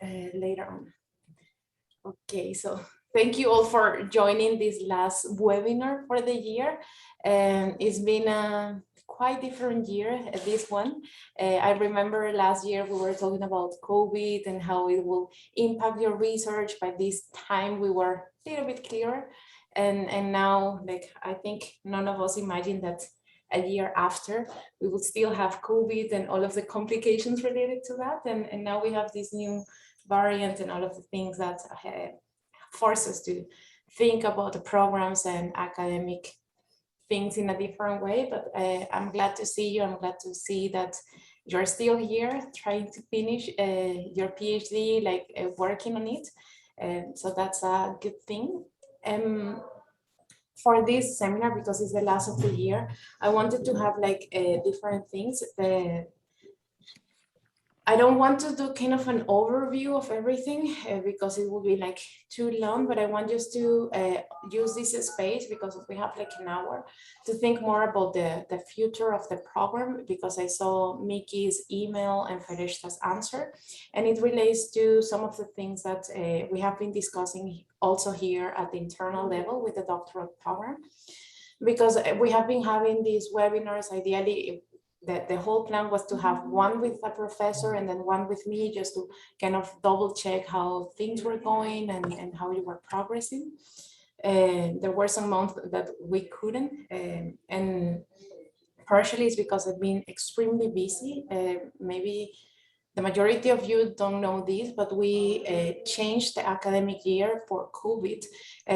later on. Okay, so thank you all for joining this last webinar for the year. And it's been a quite different year, this one. I remember last year we were talking about COVID and how it will impact your research. By this time we were a little bit clearer. And now, like, I think none of us imagined that a year after we would still have COVID and all of the complications related to that. And now we have this new variant and all of the things that force us to think about the programs and academic things in a different way. But I'm glad to see you. I'm glad to see that you're still here trying to finish your PhD, like working on it. And so that's a good thing. For this seminar, because it's the last of the year, I wanted to have like different things. I don't want to do kind of an overview of everything because it will be like too long, but I want just to use this space, because we have like an hour, to think more about the future of the program, because I saw Mickey's email and Fereshta's answer, and it relates to some of the things that we have been discussing also here at the internal level with the doctoral program, because we have been having these webinars. Ideally, the whole plan was to have one with a professor and then one with me, just to kind of double check how things were going and how you were progressing. There were some months that we couldn't, and partially it's because I've been extremely busy. Maybe the majority of you don't know this, but we changed the academic year for COVID.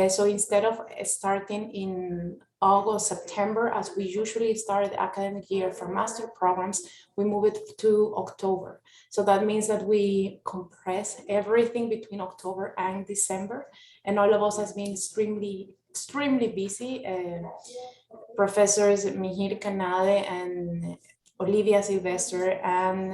So instead of starting in August, September, as we usually start the academic year for master programs, we move it to October. So that means that we compress everything between October and December. And all of us has been extremely busy. Professors Mihir Canade and Olivia Sylvester and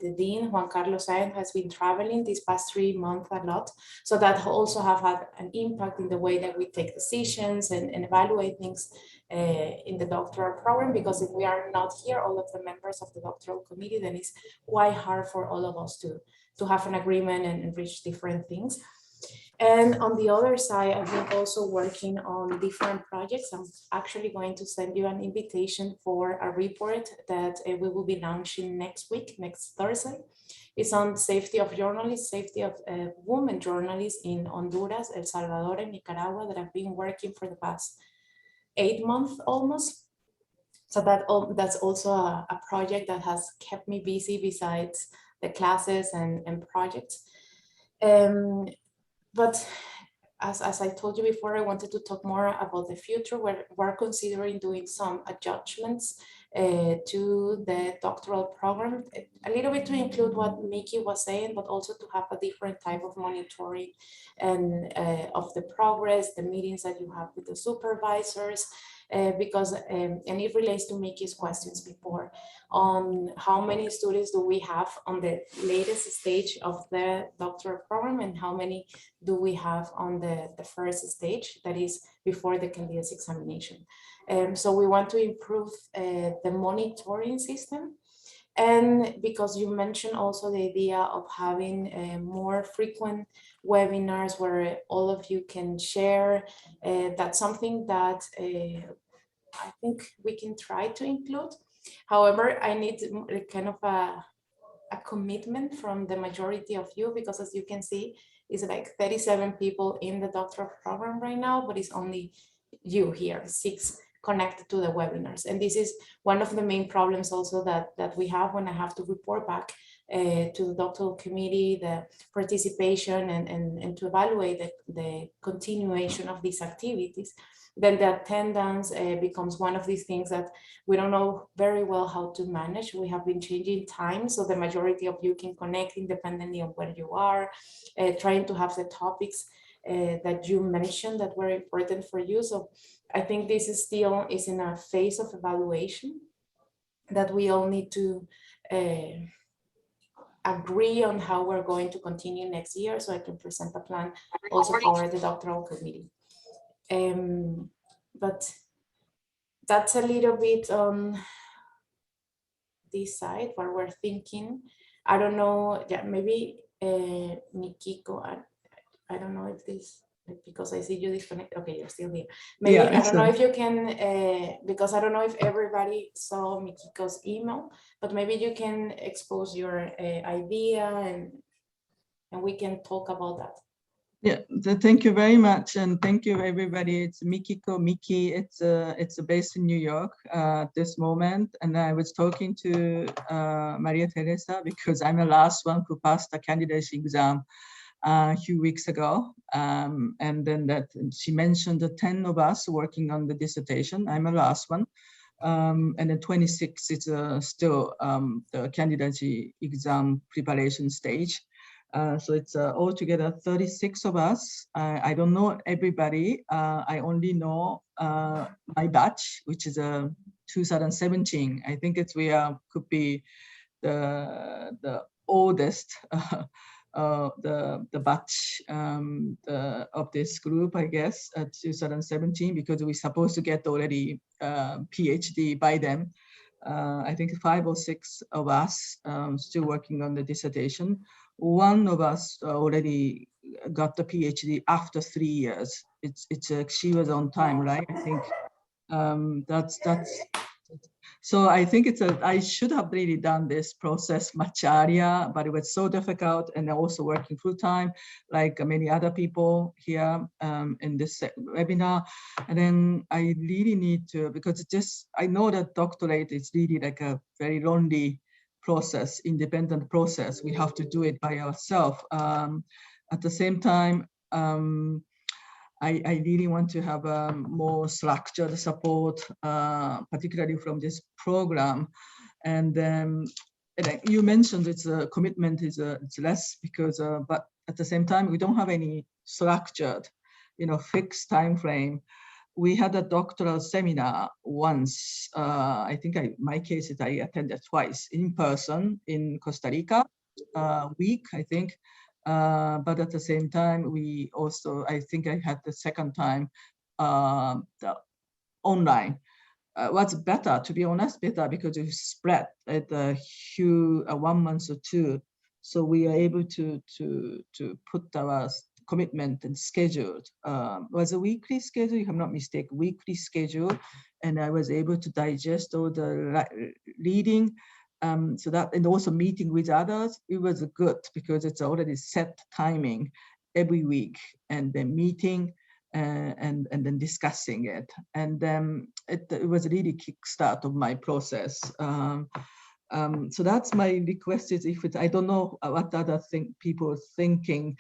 the Dean, Juan Carlos Sáenz, has been traveling these past 3 months a lot. So that also have had an impact in the way that we take decisions and evaluate things in the doctoral program, because if we are not here, all of the members of the doctoral committee, then it's quite hard for all of us to have an agreement and reach different things. And on the other side, I've been also working on different projects. I'm actually going to send you an invitation for a report that we will be launching next week, next Thursday. It's on safety of journalists, safety of women journalists in Honduras, El Salvador, and Nicaragua, that I've been working for the past 8 months almost. So that's also a project that has kept me busy besides the classes and projects. But as I told you before, I wanted to talk more about the future. We're considering doing some adjustments to the doctoral program, a little bit to include what Mickey was saying, but also to have a different type of monitoring and of the progress, the meetings that you have with the supervisors, because, and it relates to Mickey's questions before, on how many students do we have on the latest stage of the doctoral program and how many do we have on the first stage, that is before the candidate's examination. So we want to improve the monitoring system. And because you mentioned also the idea of having more frequent webinars where all of you can share, that's something that I think we can try to include. However, I need kind of a commitment from the majority of you, because as you can see, it's like 37 people in the doctoral program right now, but it's only you here, 6 connected to the webinars. And this is one of the main problems also that we have when I have to report back to the doctoral committee, the participation and to evaluate the continuation of these activities. Then the attendance becomes one of these things that we don't know very well how to manage. We have been changing time, so the majority of you can connect independently of where you are, trying to have the topics that you mentioned that were important for you. So I think this is still in a phase of evaluation that we all need to agree on how we're going to continue next year, so I can present a plan also for the doctoral committee. But that's a little bit on this side where we're thinking. I don't know, yeah, maybe Mikiko, I don't know if this, because I see you disconnect. Okay, you're still here. Yeah, Maybe, I don't know if you can, because I don't know if everybody saw Mikiko's email, but maybe you can expose your idea and we can talk about that. Yeah, thank you very much, and thank you everybody. It's Mikiko Miki. It's based in New York at this moment, and I was talking to Maria Teresa because I'm the last one who passed the candidacy exam a few weeks ago, and then that she mentioned the 10 of us working on the dissertation. I'm the last one. And then 26 is still the candidacy exam preparation stage. So it's altogether 36 of us. I don't know everybody. I only know my batch, which is 2017. I think we could be the oldest the batch of this group, I guess, at 2017, because we're supposed to get already PhD by then. I think 5 or 6 of us still working on the dissertation. One of us already got the PhD after 3 years. She was on time, right? I think that's so I think I should have really done this process much earlier, but it was so difficult, and also working full time, like many other people here in this webinar. And then I really need to, because I know that doctorate is really like a very lonely process, independent process. We have to do it by ourselves. At the same time, I really want to have more structured support, particularly from this program. And you mentioned it's a commitment it's less because, but at the same time, we don't have any structured, fixed time frame. We had a doctoral seminar once. I think my case is I attended twice in person in Costa Rica, week, I think. But at the same time, we also, I think I had the second time the online. What's better, to be honest, better because it spread at a huge 1 month or 2. So we are able to put our commitment and scheduled. Was a weekly schedule, if I'm not mistaken, weekly schedule. And I was able to digest all the reading. So that, and also meeting with others, it was good because it's already set timing every week, and then meeting and then discussing it. And it was a really kickstart of my process. So that's my request is I don't know what other people are thinking.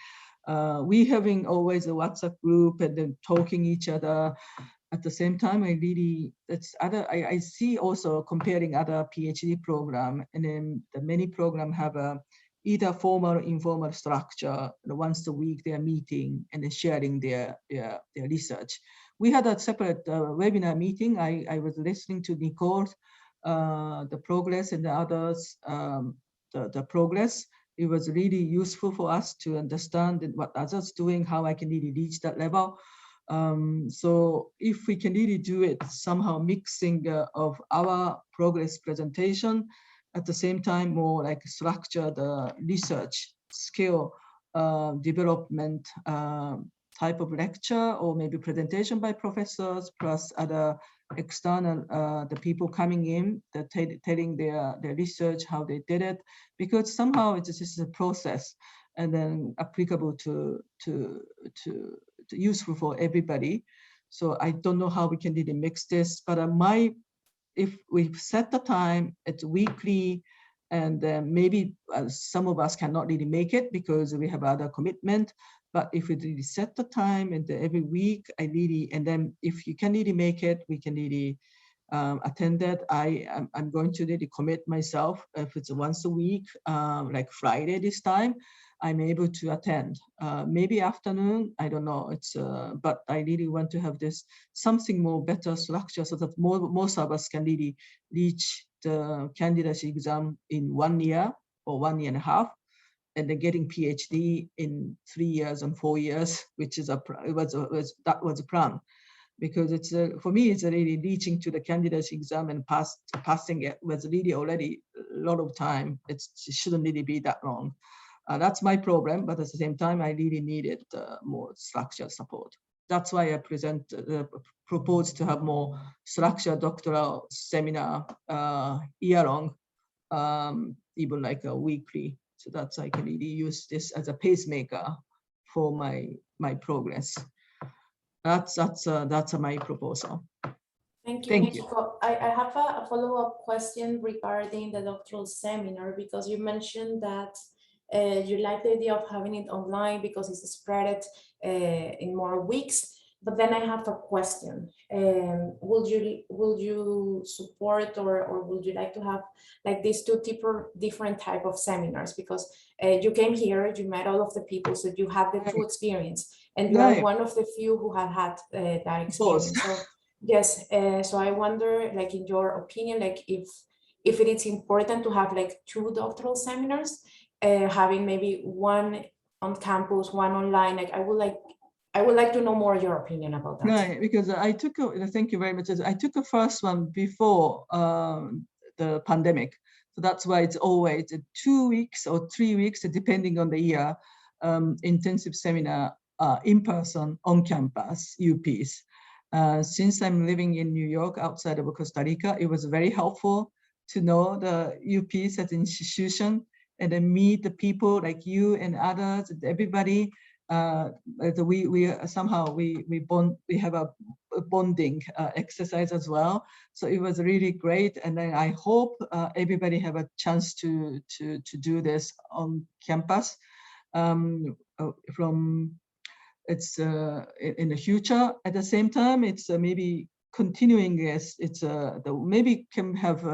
We having always a WhatsApp group and then talking each other. At the same time, I see also comparing other PhD program, and then the many program have either formal or informal structure. Once a week they are meeting and then sharing their research. We had a separate webinar meeting. I was listening to Nicole, the progress, and the others, the progress. It was really useful for us to understand what others doing, how I can really reach that level. So if we can really do it somehow mixing of our progress presentation, at the same time more like structured research skill development type of lecture, or maybe presentation by professors plus other external the people coming in, telling their research, how they did it, because somehow it's just a process and then applicable to useful for everybody. So I don't know how we can really mix this, but if we set the time, it's weekly, and maybe some of us cannot really make it because we have other commitment. But if we really set the time and every week, and then if you can really make it, we can really attend that. I'm going to really commit myself. If it's once a week, like Friday this time, I'm able to attend. Maybe afternoon, I don't know. But I really want to have this something more better structure so that most of us can really reach the candidacy exam in 1 year or 1.5 years, and then getting PhD in 3 years and 4 years, which is that was a plan. Because it's for me, it's really reaching to the candidacy exam and passing it was really already a lot of time. It shouldn't really be that long. That's my problem, but at the same time, I really needed more structured support. That's why I proposed to have more structured doctoral seminar year-long, even like a weekly. So that's I can really use this as a pacemaker for my progress. That's my proposal. Thank you, Thank you. Michiko. I have a follow-up question regarding the doctoral seminar, because you mentioned that you like the idea of having it online because it's spread in more weeks. But then I have a question. Will you support or would you like to have like these two different type of seminars? Because you came here, you met all of the people, so you have the two experience, and you are one of the few who have had that experience. So yes, so I wonder, like in your opinion, like if it is important to have like two doctoral seminars, having maybe one on campus, one online. Like I would like to know more your opinion about that. Right, because I took thank you very much. I took a first one before the pandemic. So that's why it's always 2 weeks or 3 weeks, depending on the year, intensive seminar in person on campus, UPs. Since I'm living in New York, outside of Costa Rica, it was very helpful to know the UPs as an institution and then meet the people like you and others, everybody. We somehow we have a bonding exercise as well. So it was really great, and then I hope everybody have a chance to do this on campus from it's in the future. At the same time, it's maybe continuing as it's maybe can have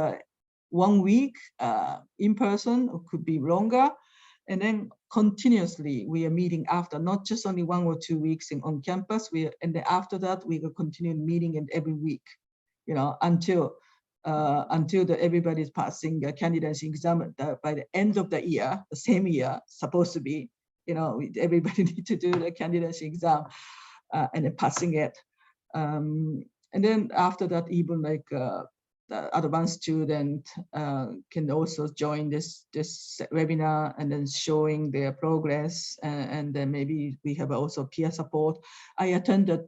1 week in person, or could be longer, and then continuously we are meeting after, not just only 1 or 2 weeks on campus. And then after that we will continue meeting in every week, you know, until everybody's passing a candidacy exam by the end of the year, the same year supposed to be, you know, everybody need to do the candidacy exam and then passing it. And then after that, even like the advanced student can also join this webinar and then showing their progress, and then maybe we have also peer support. I attended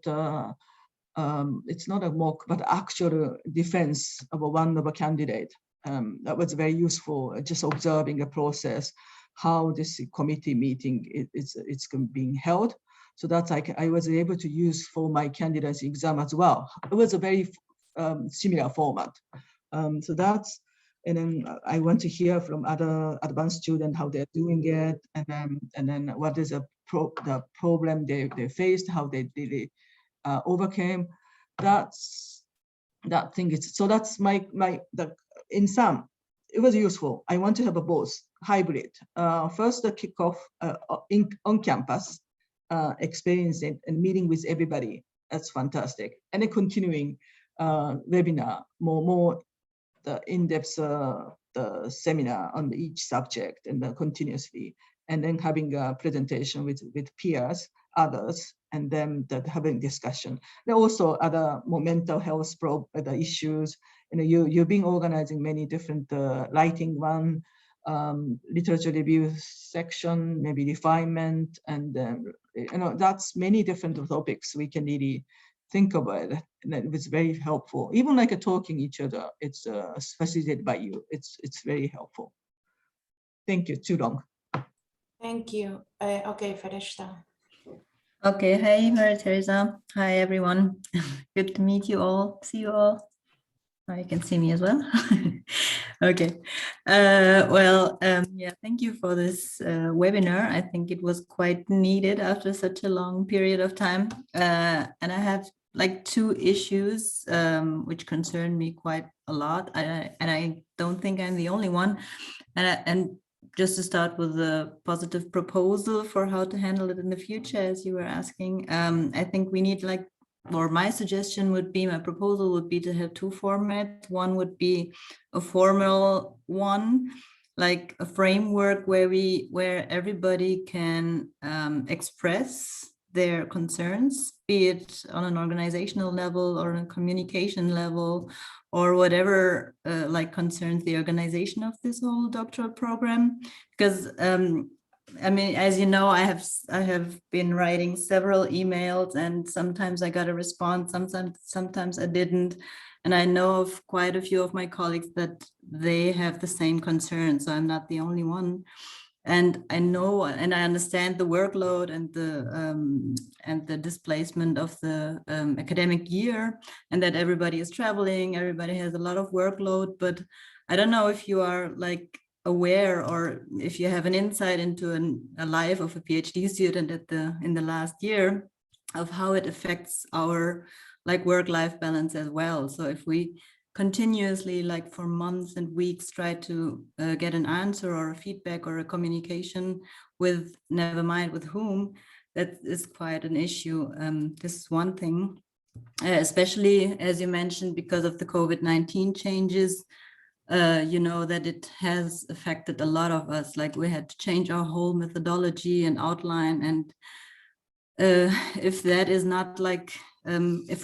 it's not a mock but actual defense of one of a candidate. That was very useful, just observing a process, how this committee meeting it's being held. So that's like I was able to use for my candidacy exam as well. It was a very similar format. So that's, and then I want to hear from other advanced students how they're doing it, and then what is the problem they faced, how they overcame. That's that thing. So that's in sum, it was useful. I want to have a both hybrid. First, the kickoff on campus, experiencing and meeting with everybody. That's fantastic. And then continuing webinar, more the in-depth the seminar on each subject, and then continuously, and then having a presentation with peers, others, and then having discussion. There are also other mental health the issues. You know, you've been organizing many different writing one, literature review section, maybe refinement, and you know, that's many different topics we can really think about it. And it was very helpful. Even like talking each other, it's facilitated by you. It's very helpful. Thank you. Too long. Thank you. Okay, Fereshta. Okay, hey, Maria Teresa. Hi, everyone. Good to meet you all. See you all. Oh, you can see me as well. Okay. Yeah, thank you for this webinar. I think it was quite needed after such a long period of time. And I have like two issues which concern me quite a lot. And I don't think I'm the only one. And just to start with a positive proposal for how to handle it in the future, as you were asking, I think we need or my suggestion would be, my proposal would be to have two formats. One would be a formal one, like a framework where everybody can express their concerns, be it on an organizational level or on a communication level, or whatever concerns the organization of this whole doctoral program. Because I mean, as you know, I have been writing several emails, and sometimes I got a response, sometimes I didn't. And I know of quite a few of my colleagues that they have the same concern, so I'm not the only one. And I know and I understand the workload and the displacement of the academic year, and that everybody is traveling, everybody has a lot of workload. But I don't know if you are like aware, or if you have an insight into a life of a PhD student in the last year, of how it affects our like work-life balance as well. So if we continuously, like for months and weeks, try to get an answer or a feedback or a communication with, never mind with whom, that is quite an issue. This is one thing, especially as you mentioned, because of the COVID-19 changes. You know that it has affected a lot of us. Like we had to change our whole methodology and outline, and if that is not like if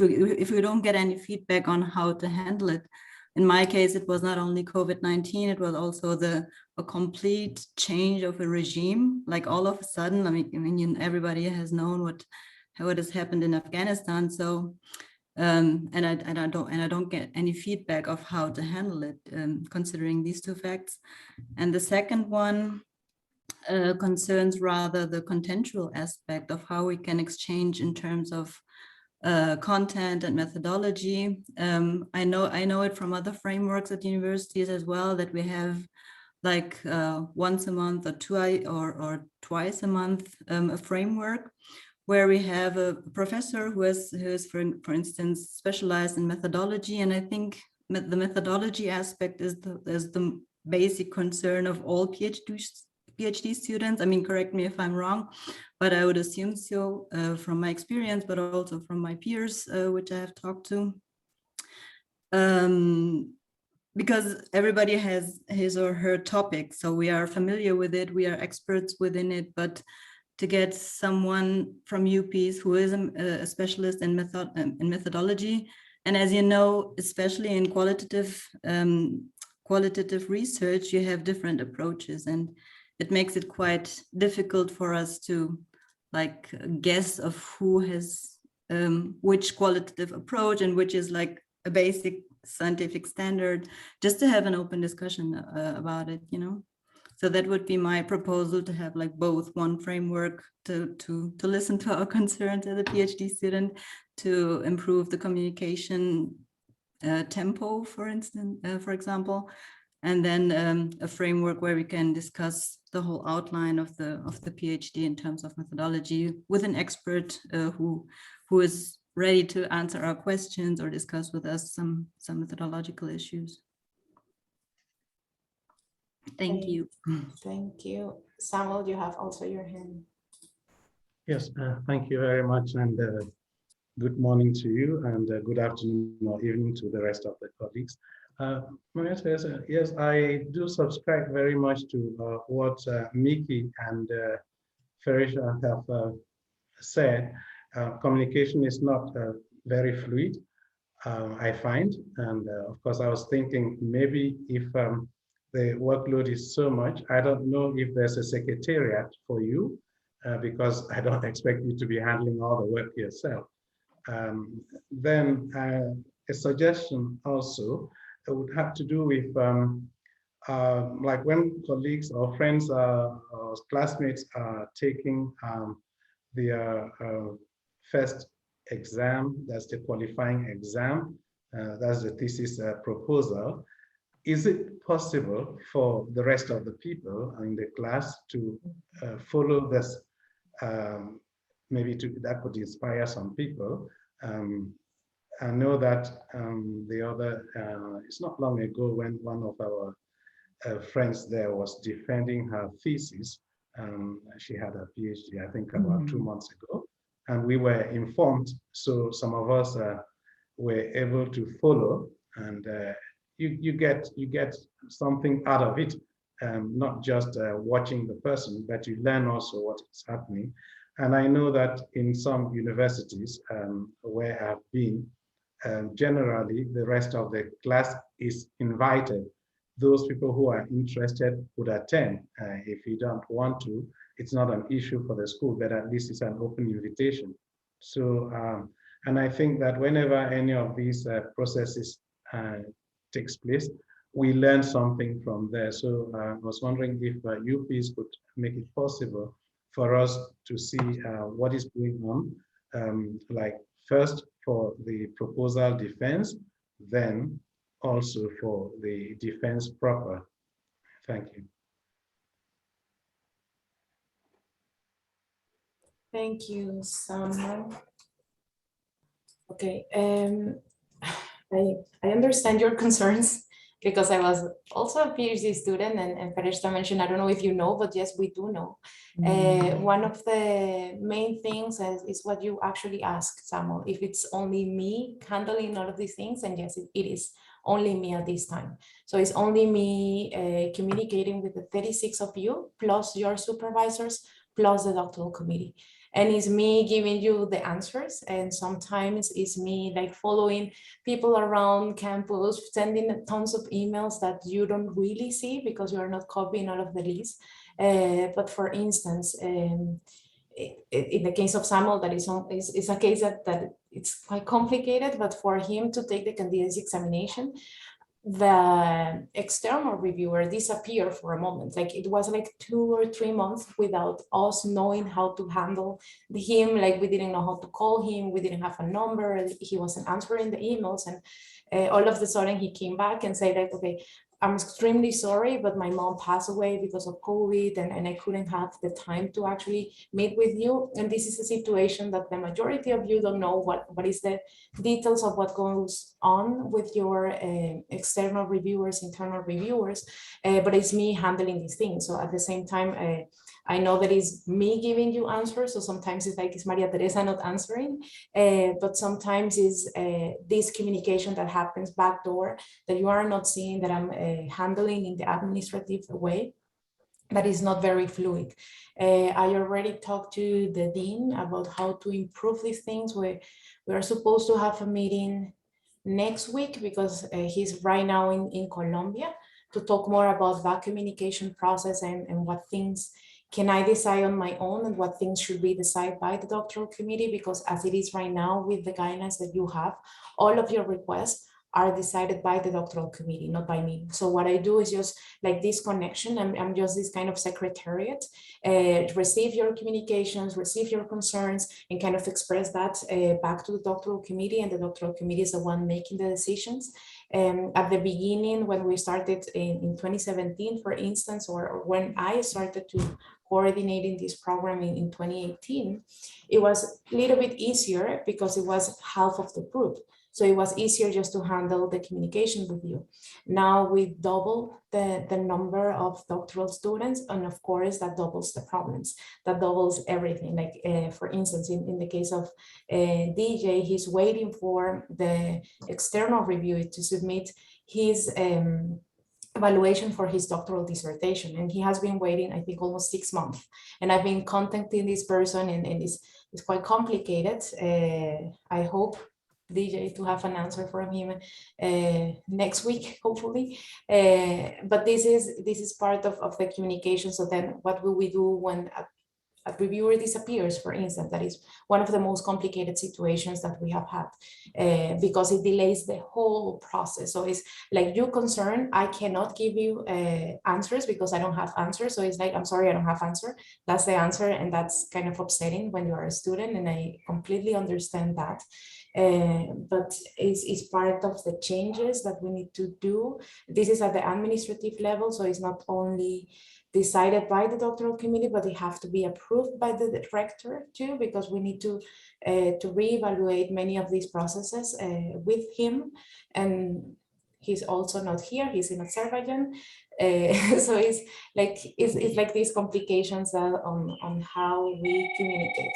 we don't get any feedback on how to handle it. In my case, it was not only COVID-19, it was also a complete change of a regime. Like all of a sudden, I mean, everybody has known what has happened in Afghanistan. So, and I don't get any feedback of how to handle it, considering these two facts. And the second one concerns rather the contextual aspect of how we can exchange in terms of content and methodology. I know it from other frameworks at universities as well, that we have like once a month or twice a month a framework where we have a professor who is for instance specialized in methodology. And I think the methodology aspect is the basic concern of all PhD students. I mean, correct me if I'm wrong, but I would assume so from my experience, but also from my peers, which I have talked to. Because everybody has his or her topic, so we are familiar with it, we are experts within it, but to get someone from UPs who is a specialist in methodology, and as you know, especially in qualitative research, you have different approaches, and it makes it quite difficult for us to like guess of who has which qualitative approach and which is like a basic scientific standard, just to have an open discussion about it, you know. So that would be my proposal, to have like both one framework to listen to our concerns as a PhD student, to improve the communication tempo, for instance, for example, and then a framework where we can discuss the whole outline of the PhD in terms of methodology with an expert who is ready to answer our questions or discuss with us some methodological issues. Thank you. Thank you. Samuel, you have also your hand. Yes, thank you very much, and good morning to you, and good afternoon or evening to the rest of the colleagues. Maria Teresa, yes, I do subscribe very much to what Miki and Ferisha have said. Communication is not very fluid, I find, and of course I was thinking maybe if the workload is so much, I don't know if there's a secretariat for you, because I don't expect you to be handling all the work yourself. Then a suggestion also would have to do with like when colleagues or friends or classmates are taking the first exam, that's the qualifying exam, that's the thesis proposal. Is it possible for the rest of the people in the class to follow this? Maybe that could inspire some people. I know that it's not long ago when one of our friends there was defending her thesis. She had a PhD, I think about 2 months ago, and we were informed. So some of us were able to follow, and you get something out of it, not just watching the person, but you learn also what is happening. And I know that in some universities where I've been, generally the rest of the class is invited. Those people who are interested would attend. If you don't want to, it's not an issue for the school, but at least it's an open invitation. So, and I think that whenever any of these processes takes place, we learn something from there. So I was wondering if you please could make it possible for us to see what is going on, like first for the proposal defense, then also for the defense proper. Thank you. Thank you, Samuel. Okay, I understand your concerns because I was also a PhD student, and Fereshteh mentioned, I don't know if you know, but yes, we do know. One of the main things is what you actually asked, Samuel, if it's only me handling all of these things, and yes, it is only me at this time. So it's only me communicating with the 36 of you, plus your supervisors, plus the doctoral committee. And it's me giving you the answers, and sometimes it's me like following people around campus, sending tons of emails that you don't really see because you are not copying all of the lists. But for instance, in the case of Samuel, that is a case that it's quite complicated, but for him to take the candidacy examination, the external reviewer disappeared for a moment. Like it was like 2 or 3 months without us knowing how to handle him. Like we didn't know how to call him. We didn't have a number. He wasn't answering the emails. And all of a sudden he came back and said like, okay, I'm extremely sorry, but my mom passed away because of COVID, and I couldn't have the time to actually meet with you. And this is a situation that the majority of you don't know what is the details of what goes on with your external reviewers, internal reviewers, but it's me handling these things. So at the same time, I know that it's me giving you answers. So sometimes it's like it's Maria Teresa not answering, but sometimes it's this communication that happens backdoor that you are not seeing, that I'm handling in the administrative way, that is not very fluid. I already talked to the dean about how to improve these things. We are supposed to have a meeting next week because he's right now in Colombia to talk more about that communication process and what things can I decide on my own and what things should be decided by the doctoral committee, because as it is right now with the guidelines that you have, all of your requests are decided by the doctoral committee, not by me. So what I do is just like this connection. I'm just this kind of secretariat, receive your communications, receive your concerns, and kind of express that back to the doctoral committee, and the doctoral committee is the one making the decisions. At the beginning, when we started in 2017, for instance, or when I started to coordinating this program in 2018, it was a little bit easier because it was half of the group. So it was easier just to handle the communication with you. Now we double the number of doctoral students, and of course that doubles the problems, that doubles everything. Like for instance, in the case of DJ, he's waiting for the external reviewer to submit his evaluation for his doctoral dissertation, and he has been waiting, I think, almost 6 months. And I've been contacting this person, and it's quite complicated. I hope, DJ, to have an answer from him next week, hopefully. But this is part of the communication. So then what will we do when a reviewer disappears, for instance? That is one of the most complicated situations that we have had, because it delays the whole process. So it's like you concerned, I cannot give you answers because I don't have answers. So it's like, I'm sorry, I don't have answer. That's the answer. And that's kind of upsetting when you are a student, and I completely understand that. But it's part of the changes that we need to do. This is at the administrative level, so it's not only decided by the doctoral committee, but they have to be approved by the director too, because we need to reevaluate many of these processes with him. And he's also not here, he's in Azerbaijan. So it's like these complications on how we communicate.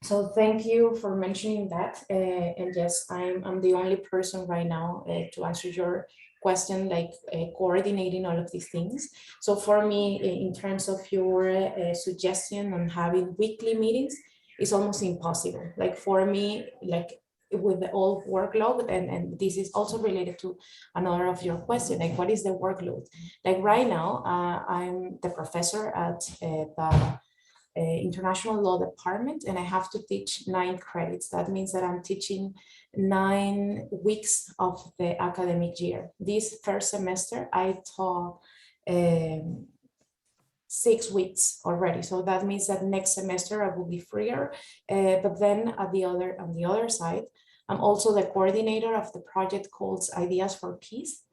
So thank you for mentioning that. And yes, I'm the only person right now to answer your question, like coordinating all of these things. So for me, in terms of your suggestion on having weekly meetings, it's almost impossible. Like for me, like with the old workload, and this is also related to another of your question, like what is the workload? Like right now, I'm the professor at the International Law Department, and I have to teach 9 credits. That means that I'm teaching 9 weeks of the academic year. This first semester, I taught 6 weeks already. So that means that next semester I will be freer. But then on the other side, I'm also the coordinator of the project called Ideas for Peace.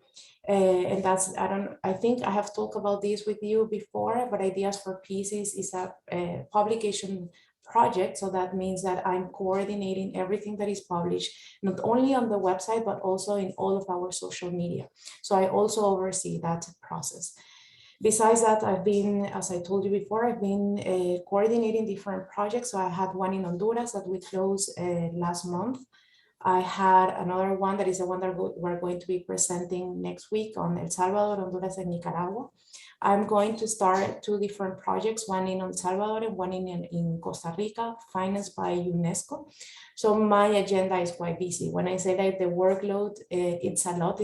And that's, I think I have talked about this with you before, but Ideas for Peace is a publication project. So that means that I'm coordinating everything that is published, not only on the website, but also in all of our social media. So I also oversee that process. Besides that, I've been, as I told you before, I've been coordinating different projects. So I had one in Honduras that we closed last month. I had another one that is the one that we're going to be presenting next week on El Salvador, Honduras, and Nicaragua. I'm going to start 2 different projects, one in El Salvador and one in Costa Rica, financed by UNESCO. So my agenda is quite busy. When I say that the workload, it's a lot.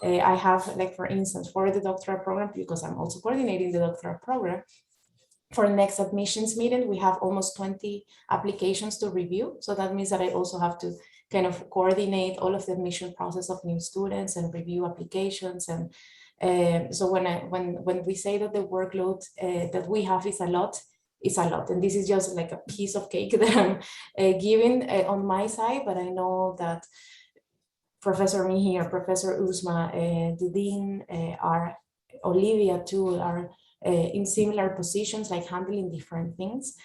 I have, like, for instance, for the doctoral program, because I'm also coordinating the doctoral program, for next admissions meeting, we have almost 20 applications to review. So that means that I also have to kind of coordinate all of the admission process of new students and review applications. And so when we say that the workload that we have is a lot, it's a lot. And this is just like a piece of cake that I'm giving on my side, but I know that Professor Mejia, Professor Uzma, the Dean, Olivia too, are in similar positions, like handling different things.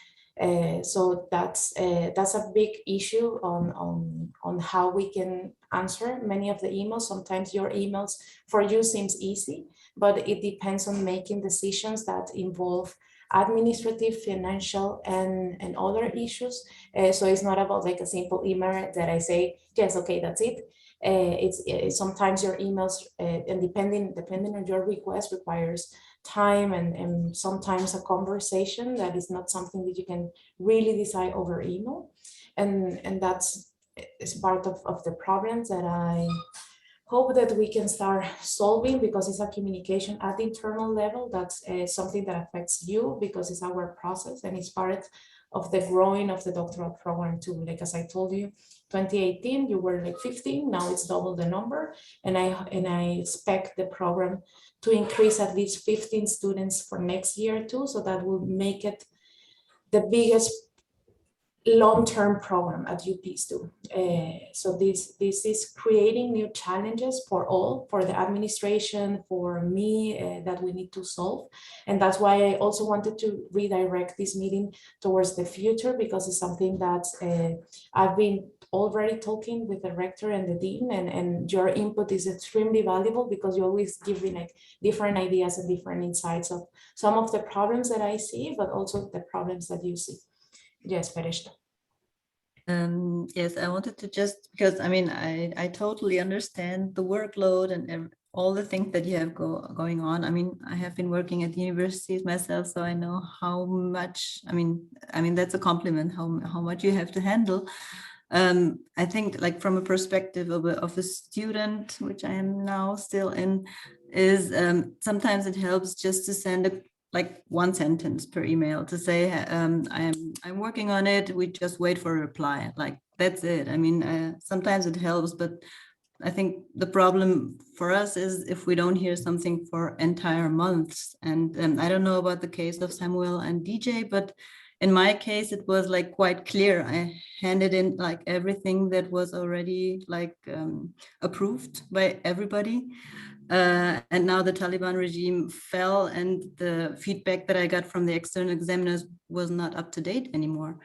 So that's a big issue on how we can answer many of the emails. Sometimes your emails for you seems easy, but it depends on making decisions that involve administrative, financial, and other issues. So it's not about like a simple email that I say, yes, okay, that's it. It's sometimes your emails, and depending on your request, requires time and sometimes a conversation that is not something that you can really decide over email. And that's is part of the problems that I hope that we can start solving, because it's a communication at the internal level. That's something that affects you, because it's our process and it's part of the growing of the doctoral program too. Like, as I told you, 2018, you were like 15, now it's double the number. And I expect the program to increase at least 15 students for next year too. So that will make it the biggest long-term program at UPeace too. So this is creating new challenges for all, for the administration, for me, that we need to solve. And that's why I also wanted to redirect this meeting towards the future, because it's something that I've been already talking with the rector and the dean, and your input is extremely valuable, because you always give me like different ideas and different insights of some of the problems that I see, but also the problems that you see. Yes, Fereshta. Yes, I wanted to just, because I mean, I totally understand the workload and all the things that you have going on. I mean, I have been working at universities myself, so I know how much, I mean, that's a compliment, how much you have to handle. I think, like, from a perspective of a student, which I am now still in, is sometimes it helps just to send like one sentence per email to say, I'm working on it, we just wait for a reply. Like, that's it. I mean, sometimes it helps, but I think the problem for us is if we don't hear something for entire months. And I don't know about the case of Samuel and DJ, but in my case, it was like quite clear. I handed in like everything that was already like approved by everybody. And now the Taliban regime fell, and the feedback that I got from the external examiners was not up to date anymore.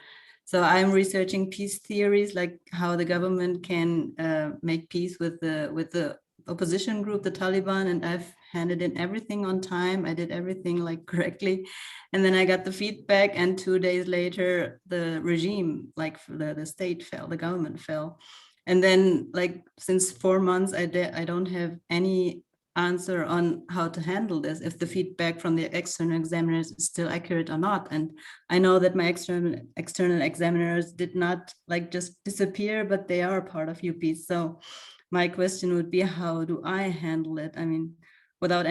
So I'm researching peace theories, like how the government can make peace with the opposition group, the Taliban, and I've handed in everything on time. I did everything like correctly. And then I got the feedback, and 2 days later, the regime, like the state fell, the government fell. And then, like, since 4 months, I don't have any answer on how to handle this, if the feedback from the external examiners is still accurate or not. And I know that my external examiners did not like just disappear, but they are part of UPeace. So my question would be, how do I handle it? I mean, without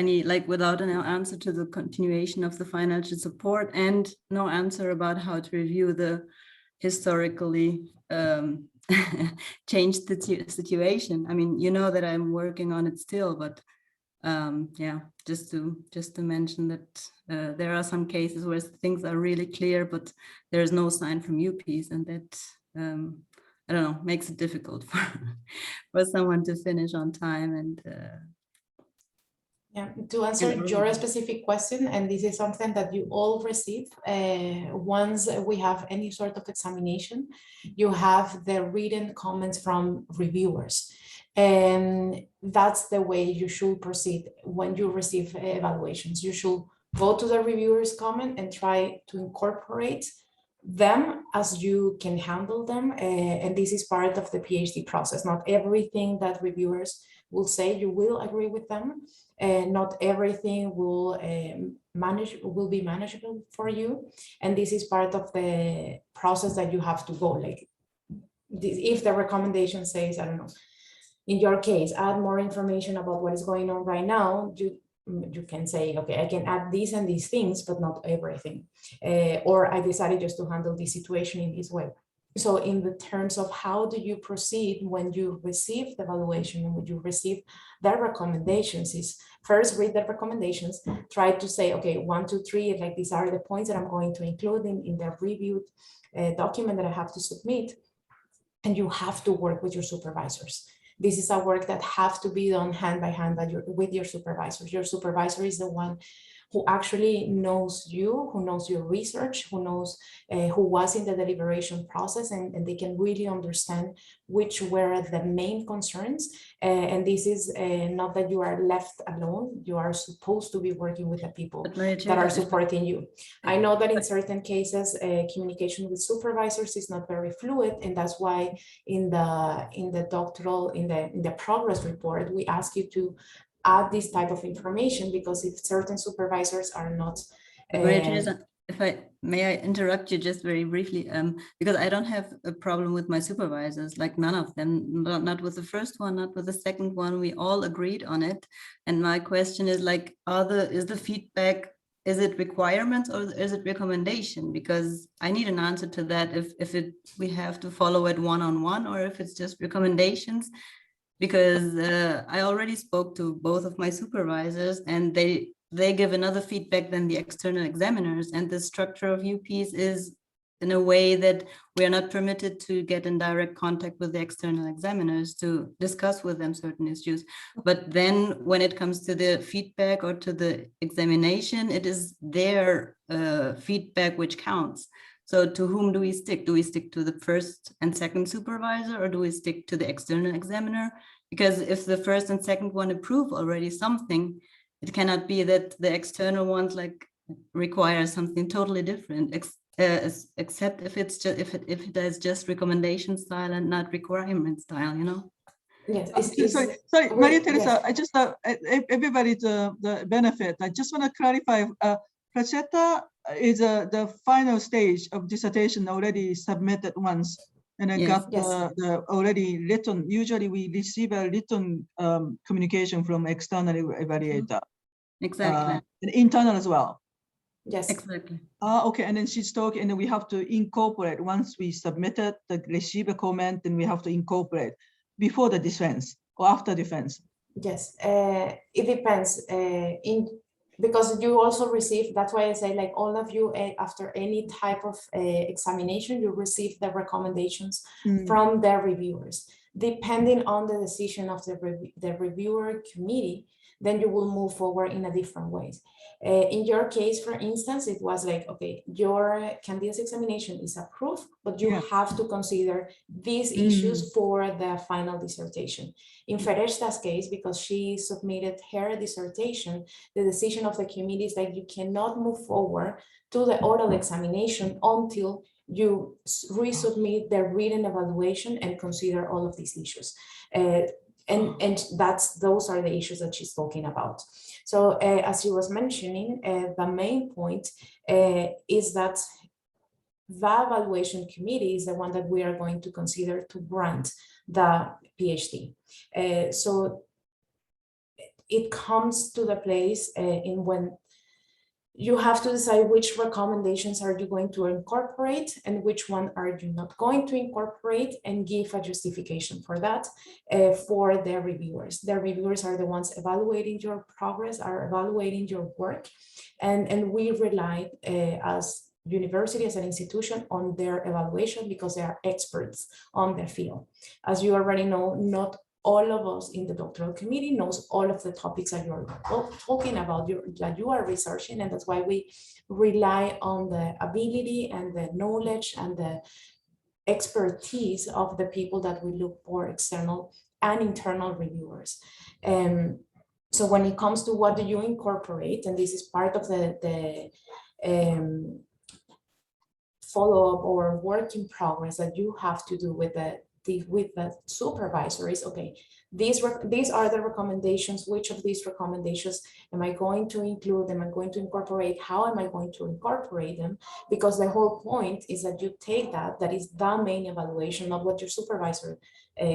an answer to the continuation of the financial support, and no answer about how to review the historically changed the situation. I mean, you know that I'm working on it still, but yeah, just to mention that there are some cases where things are really clear, but there's no sign from UPeace, and that I don't know, makes it difficult for someone to finish on time. And yeah, to answer your specific question, and this is something that you all receive once we have any sort of examination, you have the written comments from reviewers. And that's the way you should proceed when you receive evaluations. You should go to the reviewer's comment and try to incorporate them as you can handle them. And this is part of the PhD process. Not everything that reviewers will say you will agree with them. Not everything will be manageable for you. And this is part of the process that you have to go. Like if the recommendation says, I don't know, in your case, add more information about what is going on right now, you can say, okay, I can add these and these things, but not everything. Or I decided just to handle this situation in this way. So in the terms of how do you proceed when you receive the evaluation and when you receive the recommendations, is first read the recommendations, try to say, okay, 1, 2, 3, like these are the points that I'm going to include in the reviewed document that I have to submit. And you have to work with your supervisors. This is a work that has to be done hand by hand with your supervisors. Your supervisor is the one who actually knows you, who knows your research, who knows who was in the deliberation process, and they can really understand which were the main concerns. And this is not that you are left alone. You are supposed to be working with the people that are supporting you. I know that in certain cases, communication with supervisors is not very fluid, and that's why in the doctoral, in the progress report, we ask you to add this type of information, because if certain supervisors are not if I may interrupt you just very briefly, because I don't have a problem with my supervisors, like none of them, not with the first one, not with the second one. We all agreed on it. And my question is like, is the feedback, is it requirements or is it recommendation? Because I need an answer to that, if we have to follow it one-on-one, or if it's just recommendations. Because I already spoke to both of my supervisors, and they give another feedback than the external examiners, and the structure of UPeace is in a way that we are not permitted to get in direct contact with the external examiners to discuss with them certain issues. But then when it comes to the feedback or to the examination, it is their feedback which counts. So to whom do we stick? Do we stick to the first and second supervisor, or do we stick to the external examiner? Because if the first and second one approve already something, it cannot be that the external ones like require something totally different, except if it's just if it is just recommendation style and not requirement style, you know. Yes. Sorry, Maria Teresa. Yes. I just everybody the benefit. I just want to clarify. Pracheta is the final stage of dissertation already submitted once, and I got the already written. Usually we receive a written communication from external evaluator. Exactly. And internal as well. Yes. Exactly. Okay, and then she's talking, and then we have to incorporate once we submitted the receive a comment, then we have to incorporate before the defense or after defense. Yes, it depends. Because you also receive, that's why I say, like, all of you, after any type of examination, you receive the recommendations from the reviewers. Depending on the decision of the reviewer committee, then you will move forward in a different ways. In your case, for instance, it was like, okay, your candidate's examination is approved, but you have to consider these issues for the final dissertation. In Fereshta's case, because she submitted her dissertation, the decision of the committee is that you cannot move forward to the oral examination until you resubmit the written evaluation and consider all of these issues. and those are the issues that she's talking about. So as she was mentioning, the main point is that the evaluation committee is the one that we are going to consider to grant the PhD. So it comes to the place in when you have to decide which recommendations are you going to incorporate and which one are you not going to incorporate, and give a justification for that for the reviewers. The reviewers are the ones evaluating your progress, are evaluating your work, and we rely as university, as an institution, on their evaluation because they are experts on the field. As you already know, not all of us in the doctoral committee knows all of the topics that you're talking about, that you are researching, and that's why we rely on the ability and the knowledge and the expertise of the people that we look for, external and internal reviewers. So when it comes to what do you incorporate, and this is part of the follow-up or work in progress that you have to do with the supervisor is, okay, these are the recommendations. Which of these recommendations am I going to include? Am I going to incorporate? How am I going to incorporate them? Because the whole point is that you take that is the main evaluation, not what your supervisor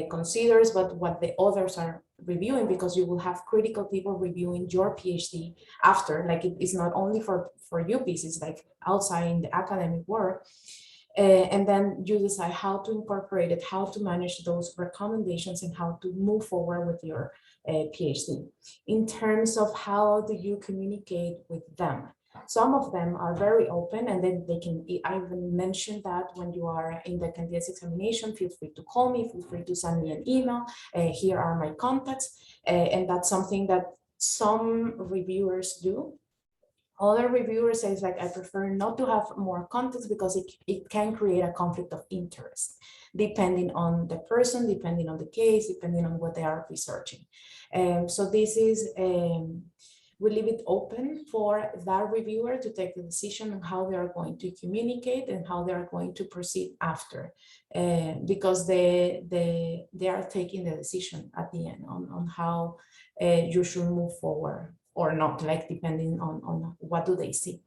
considers, but what the others are reviewing, because you will have critical people reviewing your PhD after. Like, it is not only for you pieces, like outside in the academic world. And then you decide how to incorporate it, how to manage those recommendations, and how to move forward with your PhD. In terms of how do you communicate with them? Some of them are very open, and then they can, I even mentioned that when you are in the candidates examination, feel free to call me, feel free to send me an email. Here are my contacts. And that's something that some reviewers do. Other reviewers say, like, I prefer not to have more contacts because it can create a conflict of interest, depending on the person, depending on the case, depending on what they are researching. So this is, we leave it open for that reviewer to take the decision on how they are going to communicate and how they are going to proceed after, because they are taking the decision at the end on how you should move forward or not, like depending on what do they see.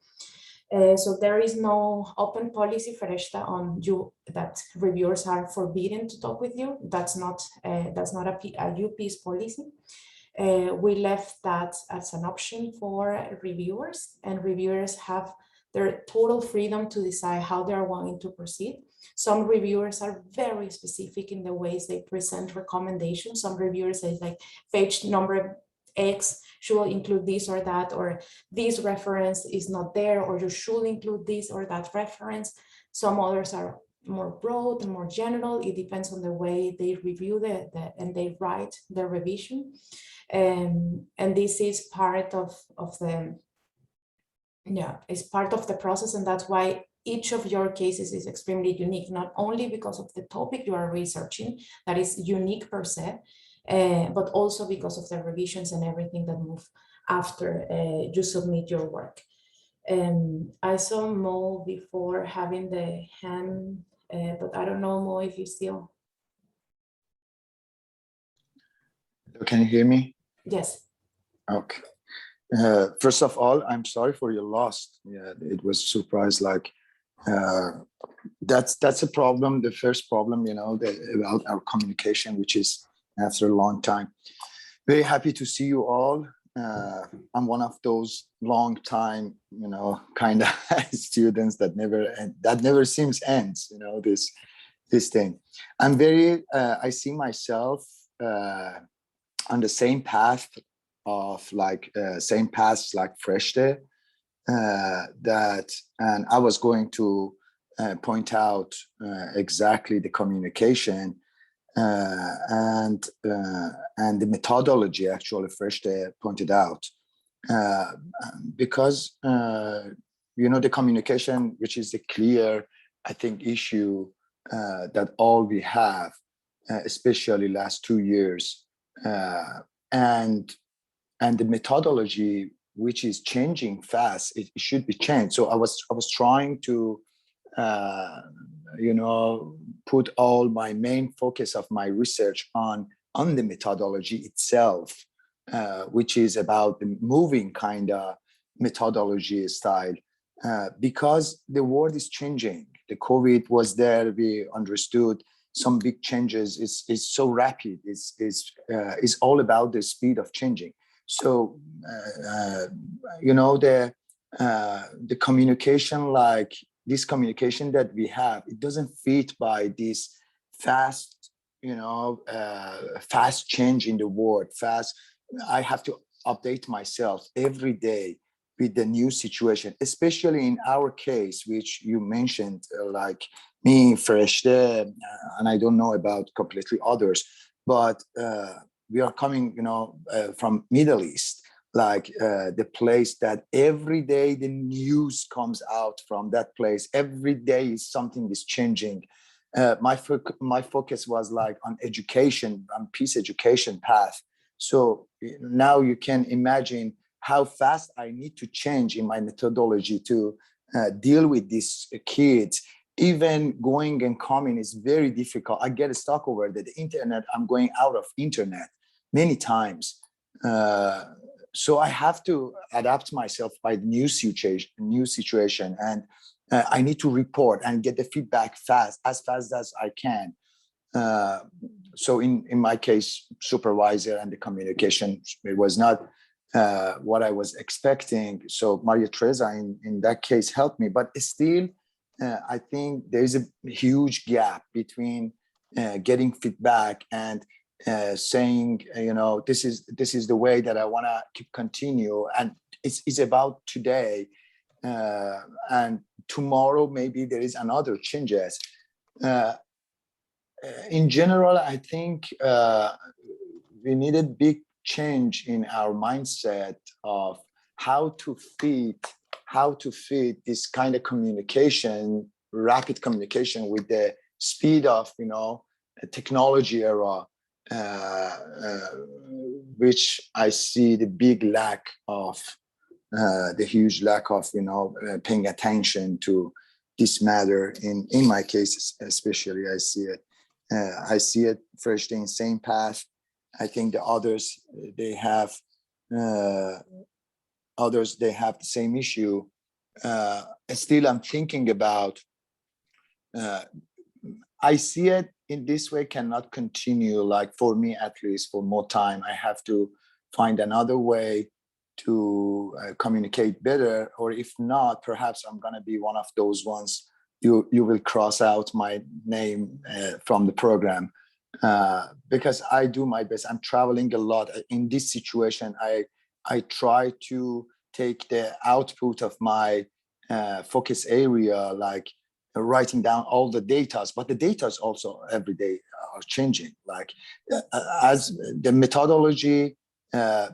So there is no open policy for ESTA on you that reviewers are forbidden to talk with you. That's not a UP's policy. We left that as an option for reviewers, and reviewers have their total freedom to decide how they are wanting to proceed. Some reviewers are very specific in the ways they present recommendations. Some reviewers say, like, page number X should include this or that, or this reference is not there, or you should include this or that reference. Some others are more broad and more general. It depends on the way they review and they write the revision. And this is part of the, it's part of the process, and that's why each of your cases is extremely unique, not only because of the topic you are researching, that is unique per se, but also because of the revisions and everything that move after you submit your work. I saw Mo before having the hand, but I don't know, Mo, if you still. Can you hear me? Yes. Okay. First of all, I'm sorry for your loss. Yeah, it was a surprise. Like, that's a problem. The first problem, about our communication, which is after a long time. Very happy to see you all. I'm one of those long time, kind of students that never seems ends. This thing. I'm very. I see myself on the same path of like Freshte. And I was going to point out exactly the communication and the methodology actually Freshte pointed out, because the communication, which is a clear, I think, issue that all we have, especially last 2 years, and the methodology, which is changing fast, it should be changed. So I was trying to put all my main focus of my research on on the methodology itself, which is about the moving kind of methodology style, because the world is changing. The COVID was there, we understood some big changes. It's so rapid. It's all about the speed of changing. So, you know, the communication, like this communication that we have, it doesn't fit by this fast, you know, fast change in the world. I have to update myself every day with the new situation, especially in our case, which you mentioned, like me, Fereshte, and I don't know about completely others, but we are coming, you know, from Middle East, like the place that every day the news comes out from that place. Every day is something is changing. My focus was like on education, on peace education path. So now you can imagine how fast I need to change in my methodology to deal with these kids. Even going and coming is very difficult. I get stuck over the internet. I'm going out of internet many times. So I have to adapt myself by the new situation, and I need to report and get the feedback fast as I can. So in my case, supervisor and the communication, it was not what I was expecting. So Maria Teresa in that case helped me, but still, I think there is a huge gap between getting feedback and saying, you know, this is the way that I want to keep continue, and it's about today, and tomorrow maybe there is another changes. In general, I think we need a big change in our mindset of how to fit this kind of communication, rapid communication, with the speed of, you know, technology era, which I see the big lack of, the huge lack of, you know, paying attention to this matter. In my case, especially, I see it fresh in same path. I think the others, they have the same issue. Still, I'm thinking about, I see it in this way cannot continue, like for me, at least for more time. I have to find another way to communicate better, or if not, perhaps I'm gonna be one of those ones you will cross out my name from the program, because I do my best. I'm traveling a lot. In this situation, I try to take the output of my focus area, like writing down all the data, but the data is also every day are changing. Like as the methodology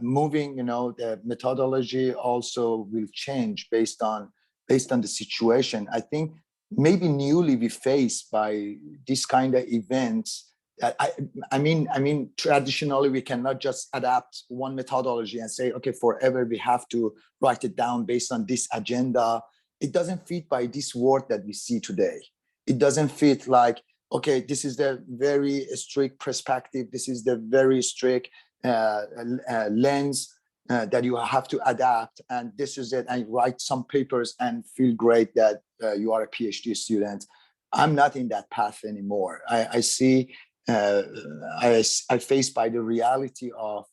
moving, you know, the methodology also will change based on the situation. I think maybe newly we faced by this kind of events. I mean, traditionally we cannot just adapt one methodology and say, okay, forever we have to write it down based on this agenda. It doesn't fit by this world that we see today. It doesn't fit like, okay, this is the very strict perspective. This is the very strict lens that you have to adapt. And this is it. And write some papers and feel great that you are a PhD student. I'm not in that path anymore. I see, I face by the reality of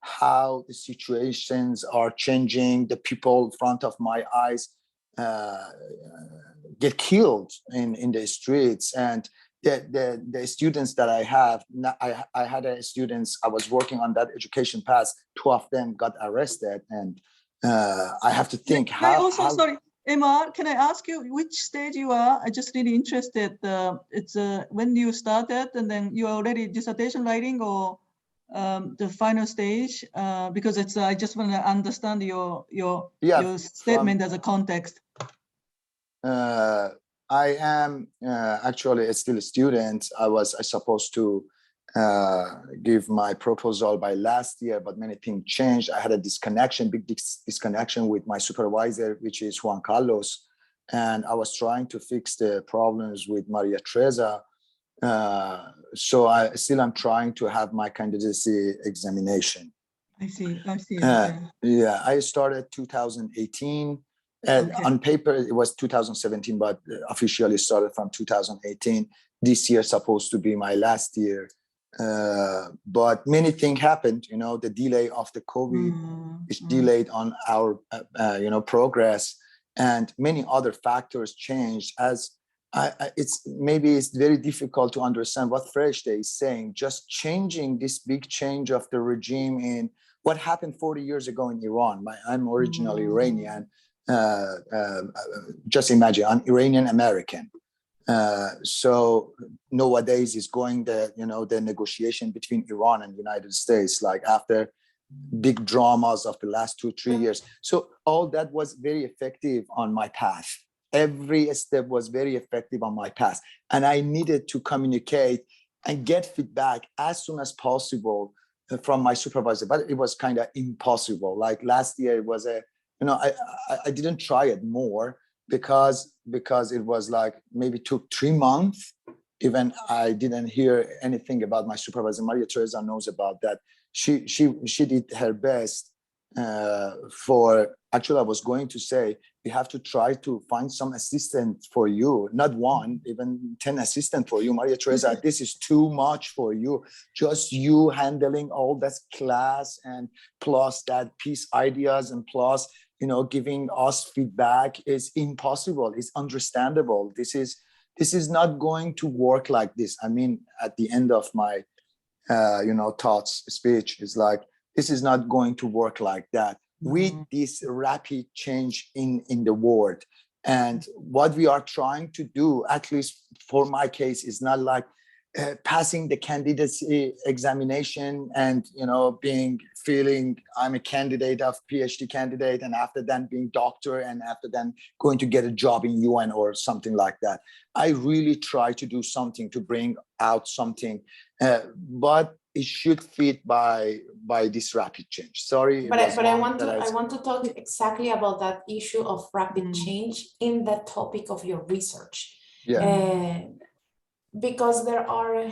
how the situations are changing. The people in front of my eyes get killed in the streets, and the students that I have, I had students, I was working on that education path, 2 of them got arrested, and I have to think Sorry, Emma, can I ask you which stage you are? I just really interested. It's when you started, and then you are already dissertation writing, or the final stage? Because it's I just want to understand your statement as a context. I am actually still a student. I supposed to give my proposal by last year, but many things changed. I had a big disconnection with my supervisor, which is Juan Carlos, and I was trying to fix the problems with Maria Teresa. So I'm trying to have my candidacy examination. I see. Yeah, I started 2018. And Okay. on paper, it was 2017, but officially started from 2018. This year supposed to be my last year. But many things happened, the delay of the COVID is delayed on our, progress, and many other factors changed. As it's very difficult to understand what Fereshteh is saying. Just changing this big change of the regime in what happened 40 years ago in Iran. I'm originally Iranian. Just imagine, I'm Iranian American. So nowadays is going the negotiation between Iran and United States, like after big dramas of the last 2-3 years. So all that was very effective on my path. Every step was very effective on my path. And I needed to communicate and get feedback as soon as possible from my supervisor, but it was kind of impossible. Like last year, it was I didn't try it more because it was like maybe took 3 months. Even I didn't hear anything about my supervisor. Maria Teresa knows about that. She did her best actually, I was going to say, we have to try to find some assistant for you, not one, even 10 assistant for you. Maria Teresa, this is too much for you. Just you handling all that class and plus that piece ideas and plus, giving us feedback is impossible. It's understandable. This is not going to work like this. I mean, at the end of my, thoughts speech is like, this is not going to work like that with this rapid change in the world. And what we are trying to do, at least for my case, is not like passing the candidacy examination and, feeling I'm a candidate of PhD candidate, and after that being doctor, and after then going to get a job in UN or something like that. I really try to do something to bring out something, but it should fit by this rapid change. Sorry, but I want to talk exactly about that issue of rapid change in the topic of your research. Yeah. Because there are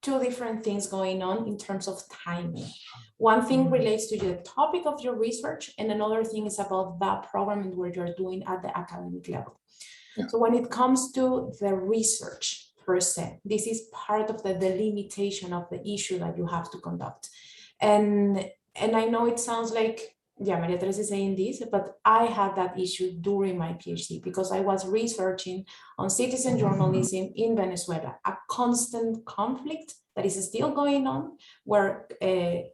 2 different things going on in terms of timing. One thing relates to the topic of your research, and another thing is about that program where you're doing at the academic level. Yeah. So when it comes to the research per se, this is part of the delimitation of the issue that you have to conduct. And I know it sounds like, yeah, Maria Teresa is saying this, but I had that issue during my PhD because I was researching on citizen journalism in Venezuela, a constant conflict that is still going on, where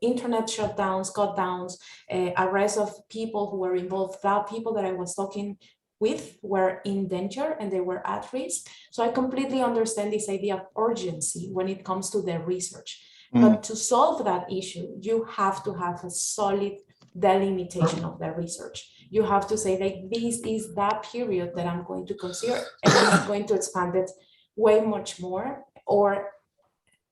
internet shutdowns, cut downs, arrests of people who were involved, that people that I was talking with were in danger and they were at risk. So I completely understand this idea of urgency when it comes to the research. But to solve that issue, you have to have a solid delimitation of the research. You have to say, like, this is that period that I'm going to consider, and I'm not going to expand it way much more, or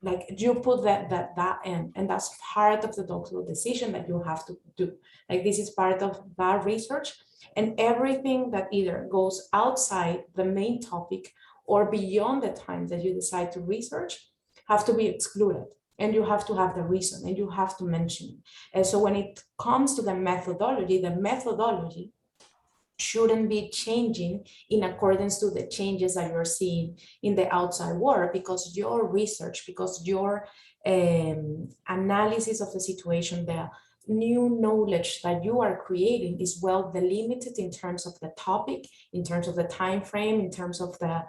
like you put that in, and that's part of the doctoral decision that you have to do. Like, this is part of that research, and everything that either goes outside the main topic or beyond the time that you decide to research have to be excluded. And you have to have the reason, and you have to mention it. And so when it comes to the methodology shouldn't be changing in accordance to the changes that you're seeing in the outside world, because your research, because your analysis of the situation, the new knowledge that you are creating is well delimited in terms of the topic, in terms of the time frame, in terms of the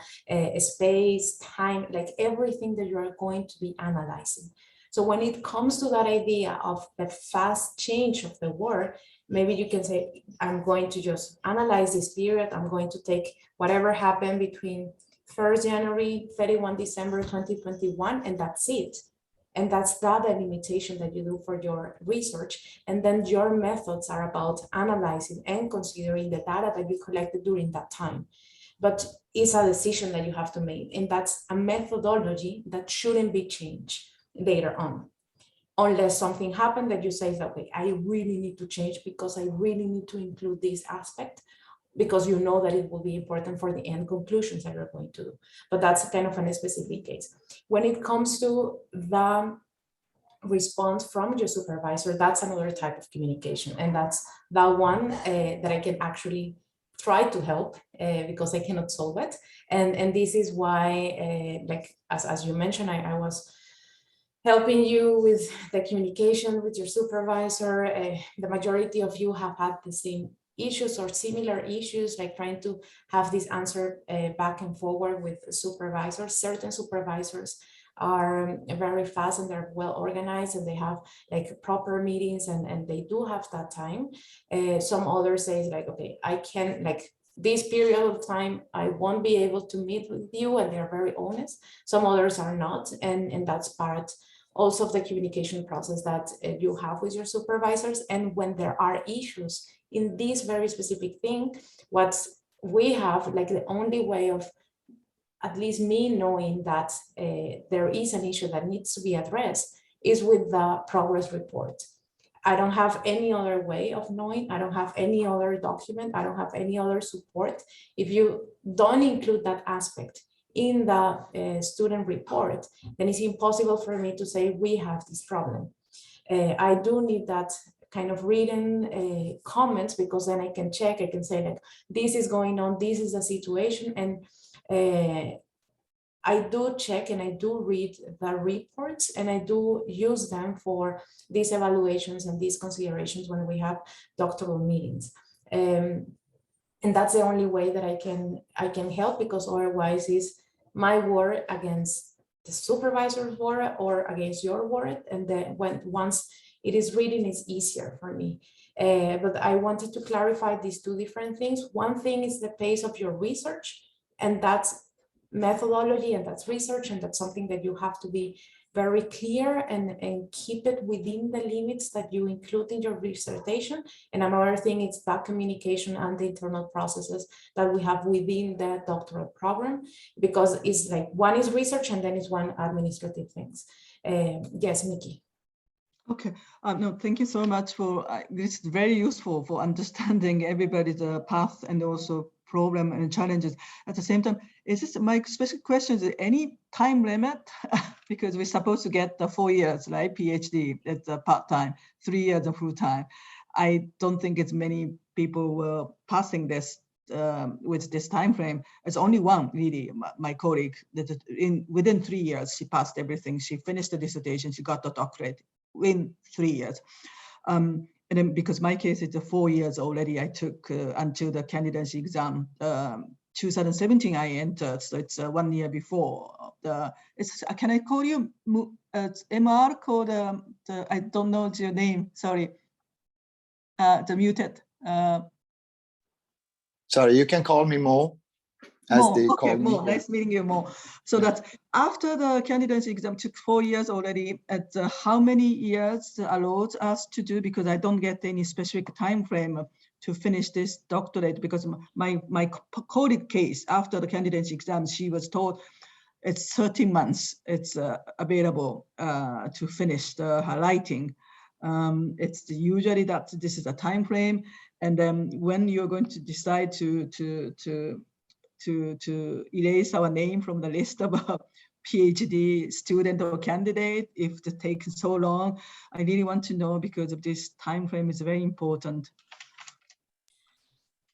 space, time, like everything that you are going to be analyzing. So when it comes to that idea of the fast change of the world, maybe you can say, I'm going to just analyze this period. I'm going to take whatever happened between 1st January, 31 December 2021, and that's it. And that's that delimitation that you do for your research. And then your methods are about analyzing and considering the data that you collected during that time. But it's a decision that you have to make. And that's a methodology that shouldn't be changed later on. Unless something happened that you say, okay, I really need to change because I really need to include this aspect. because you know that it will be important for the end conclusions that you're going to do. But that's kind of a specific case. When it comes to the response from your supervisor, that's another type of communication. And that's the one that I can actually try to help because I cannot solve it. And this is why, like, as you mentioned, I was helping you with the communication with your supervisor. The majority of you have had the same issues or similar issues, like trying to have this answer back and forward with supervisors. Certain supervisors are very fast and they're well organized and they have like proper meetings and they do have that time. Some others say like, okay, I can, like, this period of time, I won't be able to meet with you, and they're very honest. Some others are not, and that's part also of the communication process that you have with your supervisors. And when there are issues in this very specific thing, what we have, like the only way of at least me knowing that there is an issue that needs to be addressed is with the progress report. I don't have any other way of knowing. I don't have any other document. I don't have any other support. If you don't include that aspect in the student report, then it's impossible for me to say we have this problem. I do need that kind of written comments, because then I can check, I can say like, this is going on, this is the situation. And I do check and I do read the reports, and I do use them for these evaluations and these considerations when we have doctoral meetings. And that's the only way that I can help, because otherwise is my word against the supervisor's word or against your word. And then once it is written, it's easier for me. But I wanted to clarify these two different things. One thing is the pace of your research, and that's methodology, and that's research, and that's something that you have to be very clear and keep it within the limits that you include in your dissertation. And another thing is that communication and the internal processes that we have within the doctoral program, because it's like one is research and then it's one administrative things. Yes, Nikki. Okay, no, thank you so much for this. Is very useful for understanding everybody's path and also problem and challenges. At the same time, is this my specific question? Is there any time limit? Because we're supposed to get the 4 years, right? PhD, it's a part-time, 3 years of full-time. I don't think it's many people were passing this with this time frame. It's only one, really, my colleague, that within 3 years, she passed everything. She finished the dissertation, she got the doctorate in 3 years. And then because my case, it's 4 years already, I took until the candidacy exam. 2017, I entered, so it's 1 year before. Can I call you MR? Called I don't know your name. Sorry, the muted. Sorry, you can call me Mo. Okay, Mo, nice meeting you, Mo. So that after the candidacy exam took 4 years already, at how many years allowed us to do, because I don't get any specific time frame to finish this doctorate, because my colleague case after the candidacy exam, she was told it's 13 months, it's available to finish her writing. It's usually that this is a time frame, and then when you're going to decide to erase our name from the list of a PhD student or candidate, if it takes so long, I really want to know, because of this time frame is very important.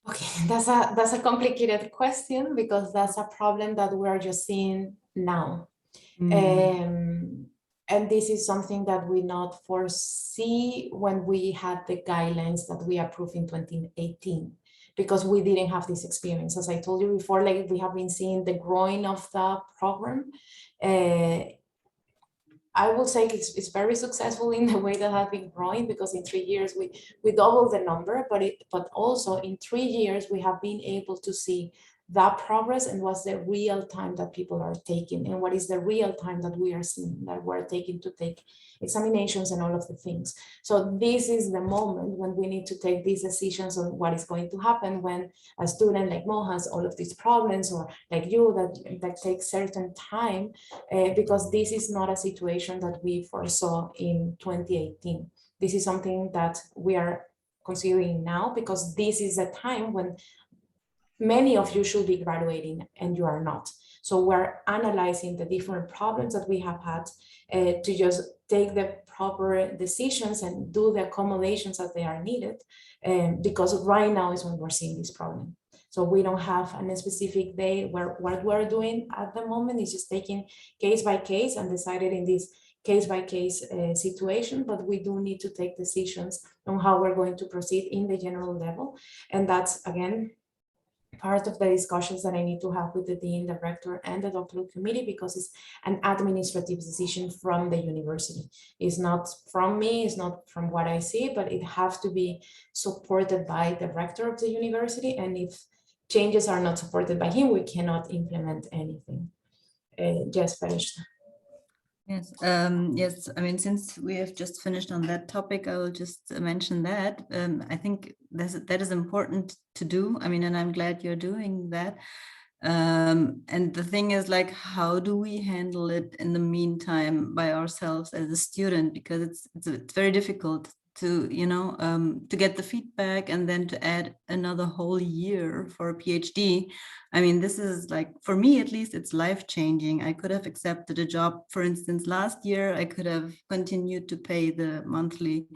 Okay, that's a complicated question, because that's a problem that we're just seeing now. And this is something that we not foresee when we had the guidelines that we approved in 2018, because we didn't have this experience. As I told you before, like we have been seeing the growing of the program. I will say it's very successful in the way that has been growing, because in 3 years we doubled the number, but also in 3 years we have been able to see that progress and what's the real time that people are taking, and what is the real time that we are seeing that we're taking to take examinations and all of the things. So this is the moment when we need to take these decisions on what is going to happen when a student like Mo has all of these problems, or like you, that takes certain time, because this is not a situation that we foresaw in 2018. This is something that we are considering now, because this is a time when many of you should be graduating and you are not. So we're analyzing the different problems that we have had to just take the proper decisions and do the accommodations that they are needed, because right now is when we're seeing this problem. So we don't have a specific day where what we're doing at the moment is just taking case by case and decided in this case by case situation, but we do need to take decisions on how we're going to proceed in the general level. And that's, again, part of the discussions that I need to have with the dean, the rector, and the doctoral committee, because it's an administrative decision from the university. It's not from me, it's not from what I see, but it has to be supported by the rector of the university. And if changes are not supported by him, we cannot implement anything. Just finished. Yes, yes. I mean, since we have just finished on that topic, I will just mention that. I think that is important to do. I mean, and I'm glad you're doing that. And the thing is, like, how do we handle it in the meantime by ourselves as a student? Because it's very difficult to, you know, to get the feedback and then to add another whole year for a PhD. I mean, this is like, for me at least, it's life-changing. I could have accepted a job, for instance, last year. I could have continued to pay the monthly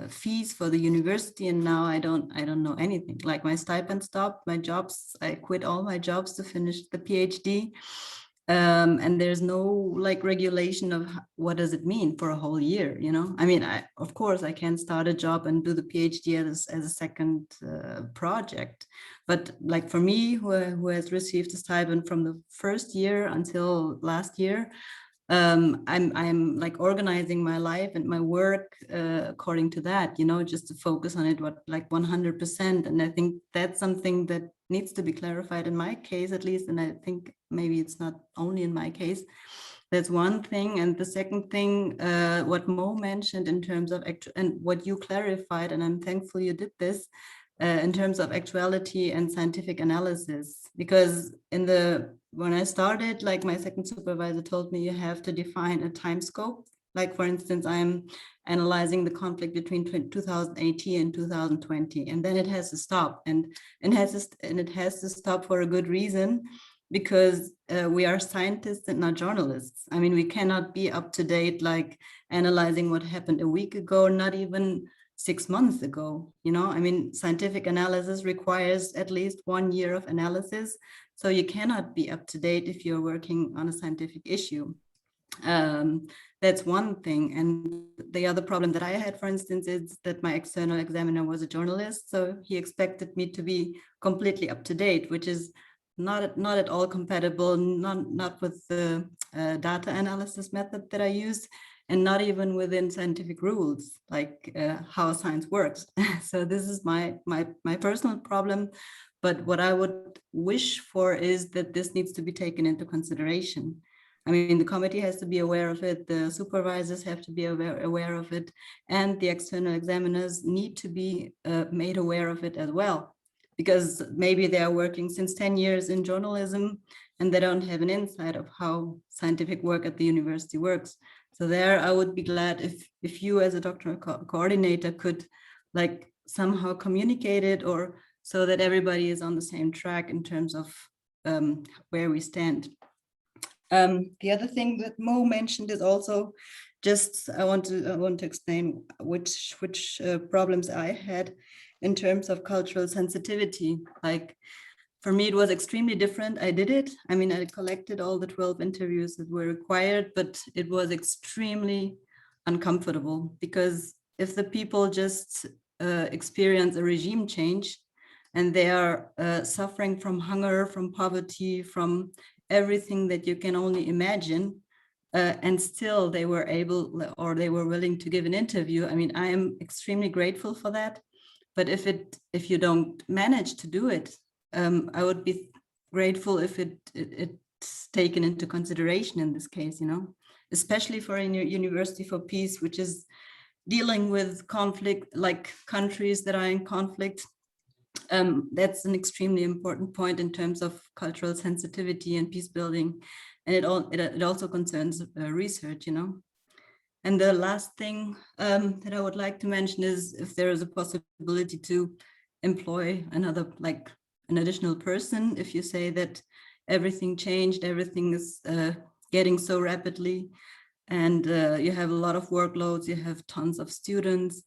fees for the university, and now I don't know anything. Like, my stipend stopped, my jobs, I quit all my jobs to finish the PhD. And there's no like regulation of what does it mean for a whole year, you know? I mean, of course I can start a job and do the PhD as a second project, but like for me, who has received a stipend from the first year until last year, I'm like organizing my life and my work according to that, you know, just to focus on it, like 100%. And I think that's something that needs to be clarified in my case, at least. And I think maybe it's not only in my case. That's one thing. And the second thing, what Mo mentioned in terms of and what you clarified, and I'm thankful you did this, in terms of actuality and scientific analysis, because when I started, like, my second supervisor told me you have to define a time scope. Like, for instance, I'm analyzing the conflict between 2018 and 2020, and then it has to stop, and it has to stop for a good reason, because we are scientists and not journalists. I mean, we cannot be up to date, like analyzing what happened a week ago, not even 6 months ago, you know. I mean, scientific analysis requires at least 1 year of analysis. So you cannot be up to date if you're working on a scientific issue. That's one thing. And the other problem that I had, for instance, is that my external examiner was a journalist. So he expected me to be completely up to date, which is not at all compatible, not with the data analysis method that I use, and not even within scientific rules, like how science works. So this is my personal problem. But what I would wish for is that this needs to be taken into consideration. I mean, the committee has to be aware of it, the supervisors have to be aware of it, and the external examiners need to be made aware of it as well. Because maybe they are working since 10 years in journalism and they don't have an insight of how scientific work at the university works. So there, I would be glad if you as a doctoral coordinator could like somehow communicate it, or so that everybody is on the same track in terms of where we stand. The other thing that Mo mentioned is also just, I want to explain which problems I had in terms of cultural sensitivity. Like, for me, it was extremely different. I did it. I mean, I collected all the 12 interviews that were required, but it was extremely uncomfortable, because if the people just experience a regime change and they are suffering from hunger, from poverty, from everything that you can only imagine, and still they were able, or they were willing to give an interview. I mean, I am extremely grateful for that. But if you don't manage to do it, I would be grateful if it's taken into consideration in this case, you know, especially for a University for Peace, which is dealing with conflict, like countries that are in conflict. That's an extremely important point in terms of cultural sensitivity and peace building. And it also concerns research, you know. And the last thing that I would like to mention is if there is a possibility to employ another, like an additional person if you say that everything changed, everything is getting so rapidly, and you have a lot of workloads, you have tons of students.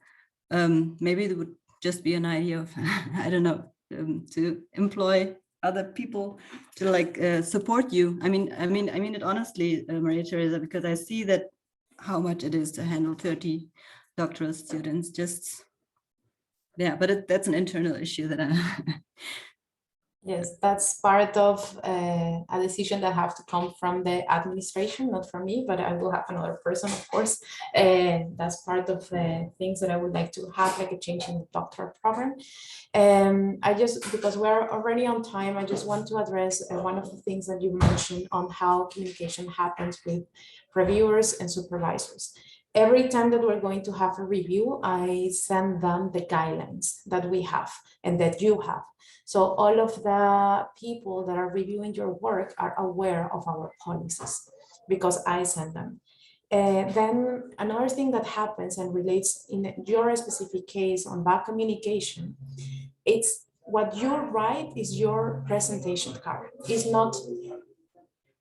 Maybe it would just be an idea of, I don't know, to employ other people to like support you. I mean it honestly, Maria Teresa, because I see that how much it is to handle 30 doctoral students. Just, yeah, but that's an internal issue that I Yes, that's part of a decision that have to come from the administration, not from me, but I will have another person, of course. And that's part of the things that I would like to have, like a change in the doctoral program. I just, because we're already on time, I just want to address one of the things that you mentioned on how communication happens with reviewers and supervisors. Every time that we're going to have a review, I send them the guidelines that we have and that you have. So all of the people that are reviewing your work are aware of our policies because I send them. Then another thing that happens and relates in your specific case on bad communication, it's what you write is your presentation card. It's not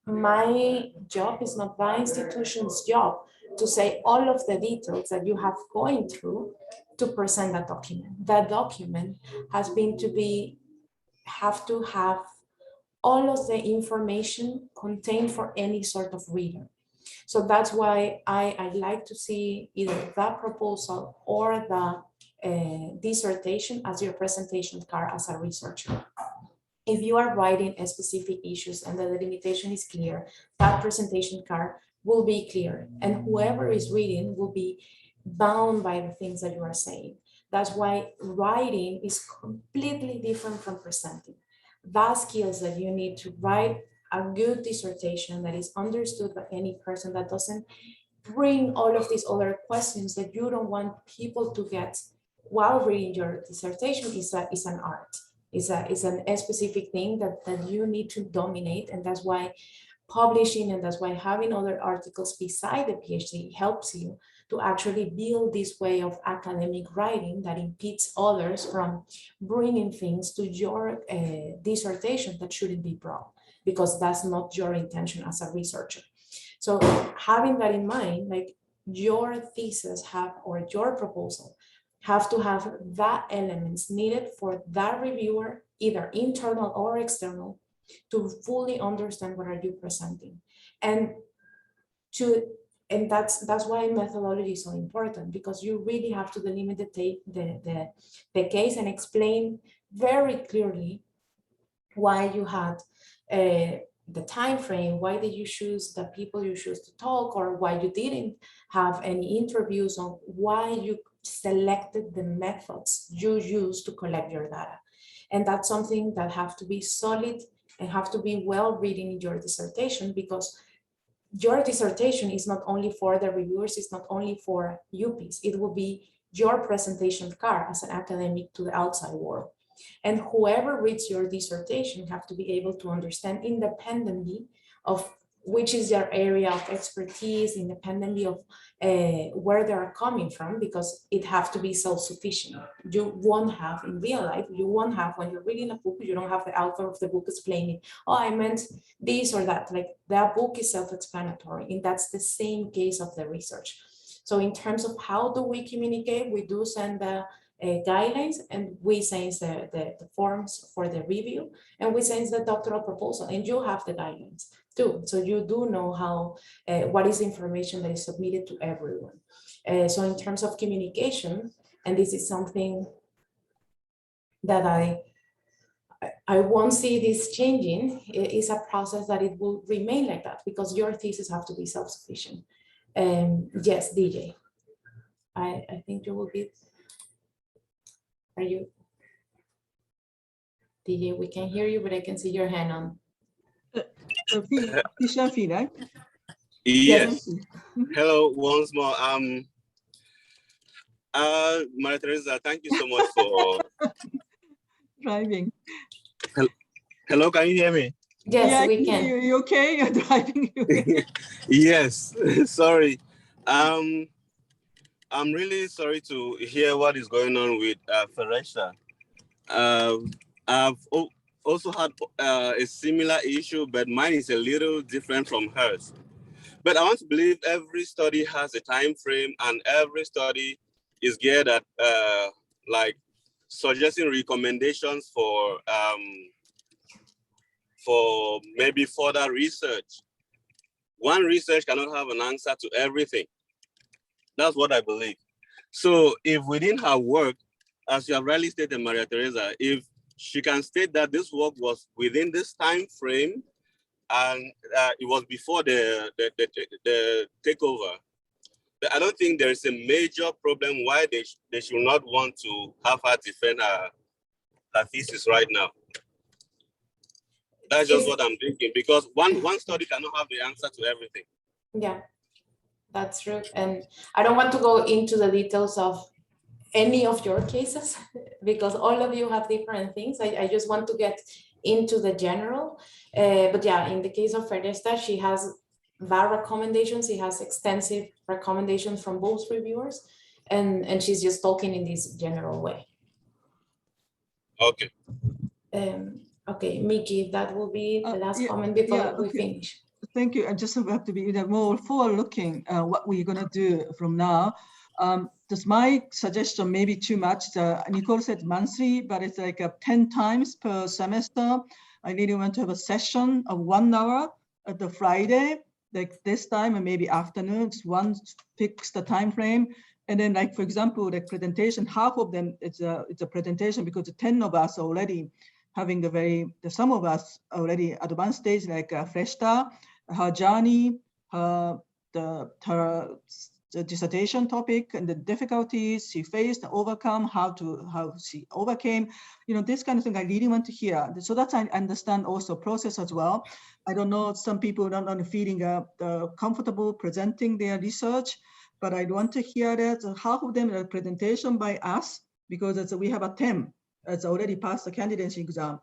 my job, it's not the institution's job to say all of the details that you have going through to present that document. That document has been have to have all of the information contained for any sort of reader. So that's why I like to see either that proposal or the dissertation as your presentation card as a researcher. If you are writing a specific issues and the delimitation is clear, that presentation card will be clear, and whoever is reading will be bound by the things that you are saying. That's why writing is completely different from presenting. The skills that you need to write a good dissertation that is understood by any person, that doesn't bring all of these other questions that you don't want people to get while reading your dissertation, is an art. Is a specific thing that you need to dominate, and that's why publishing and that's why having other articles beside the PhD helps you to actually build this way of academic writing that impedes others from bringing things to your dissertation that shouldn't be brought, because that's not your intention as a researcher. So having that in mind, like your thesis or your proposal have to have the elements needed for that reviewer, either internal or external, to fully understand what are you presenting. And that's why methodology is so important, because you really have to delimit the case and explain very clearly why you had the time frame, why did you choose the people you choose to talk, or why you didn't have any interviews, on why you selected the methods you use to collect your data. And that's something that have to be solid and have to be well written in your dissertation, because your dissertation is not only for the reviewers, it's not only for UPs, it will be your presentation card as an academic to the outside world. And whoever reads your dissertation have to be able to understand independently of which is your area of expertise, independently of where they are coming from, because it has to be self-sufficient. You won't have in real life, you won't have when you're reading a book, you don't have the author of the book explaining, oh, I meant this or that. Like that book is self-explanatory, and that's the same case of the research. So in terms of how do we communicate, we do send the guidelines, and we send the forms for the review, and we send the doctoral proposal, and you have the guidelines too. So you do know how, what is the information that is submitted to everyone. So in terms of communication, and this is something that I won't see this changing, it is a process that it will remain like that, because your thesis have to be self-sufficient. Yes, DJ, I think you will be, are you? DJ, we can hear you, but I can see your hand on. Additional feedback? Yes. Hello, once more. Maria Teresa, thank you so much for Driving. Hello, can you hear me? Yes, yeah, we can. You okay? You're driving. Yes. Sorry. I'm really sorry to hear what is going on with Feresha. I've also had a similar issue, but mine is a little different from hers. But I want to believe every study has a time frame, and every study is geared at like suggesting recommendations for maybe further research. One research cannot have an answer to everything. That's what I believe. So if within her work, as you have rightly stated, Maria Teresa, if she can state that this work was within this time frame and it was before the takeover, but I don't think there is a major problem why they should not want to have her defend her thesis right now. That's just what I'm thinking, because one study cannot have the answer to everything. Yeah, that's true. And I don't want to go into the details of any of your cases because all of you have different things. I just want to get into the general. But yeah, in the case of Fredesta, she has VAR recommendations. She has extensive recommendations from both reviewers, and she's just talking in this general way. Okay. Okay, Miki, that will be the last comment before we finish. Thank you. I just have to be more forward-looking what we're going to do from now. Just my suggestion may be too much. Nicole said monthly, but it's like 10 times per semester. I really want to have a session of 1 hour at the Friday, like this time, and maybe afternoons, one fixed time frame. And then, like, for example, the presentation, half of them, it's a presentation because the 10 of us already having some of us already advanced stage, like Fredesta, her journey, her dissertation topic and the difficulties she faced, overcome, how she overcame, this kind of thing I really want to hear. So that I understand also process as well. I don't know, some people don't want feeling comfortable presenting their research, but I want to hear that. So half of them are presentation by us, because we have a 10 that's already passed the candidacy exam.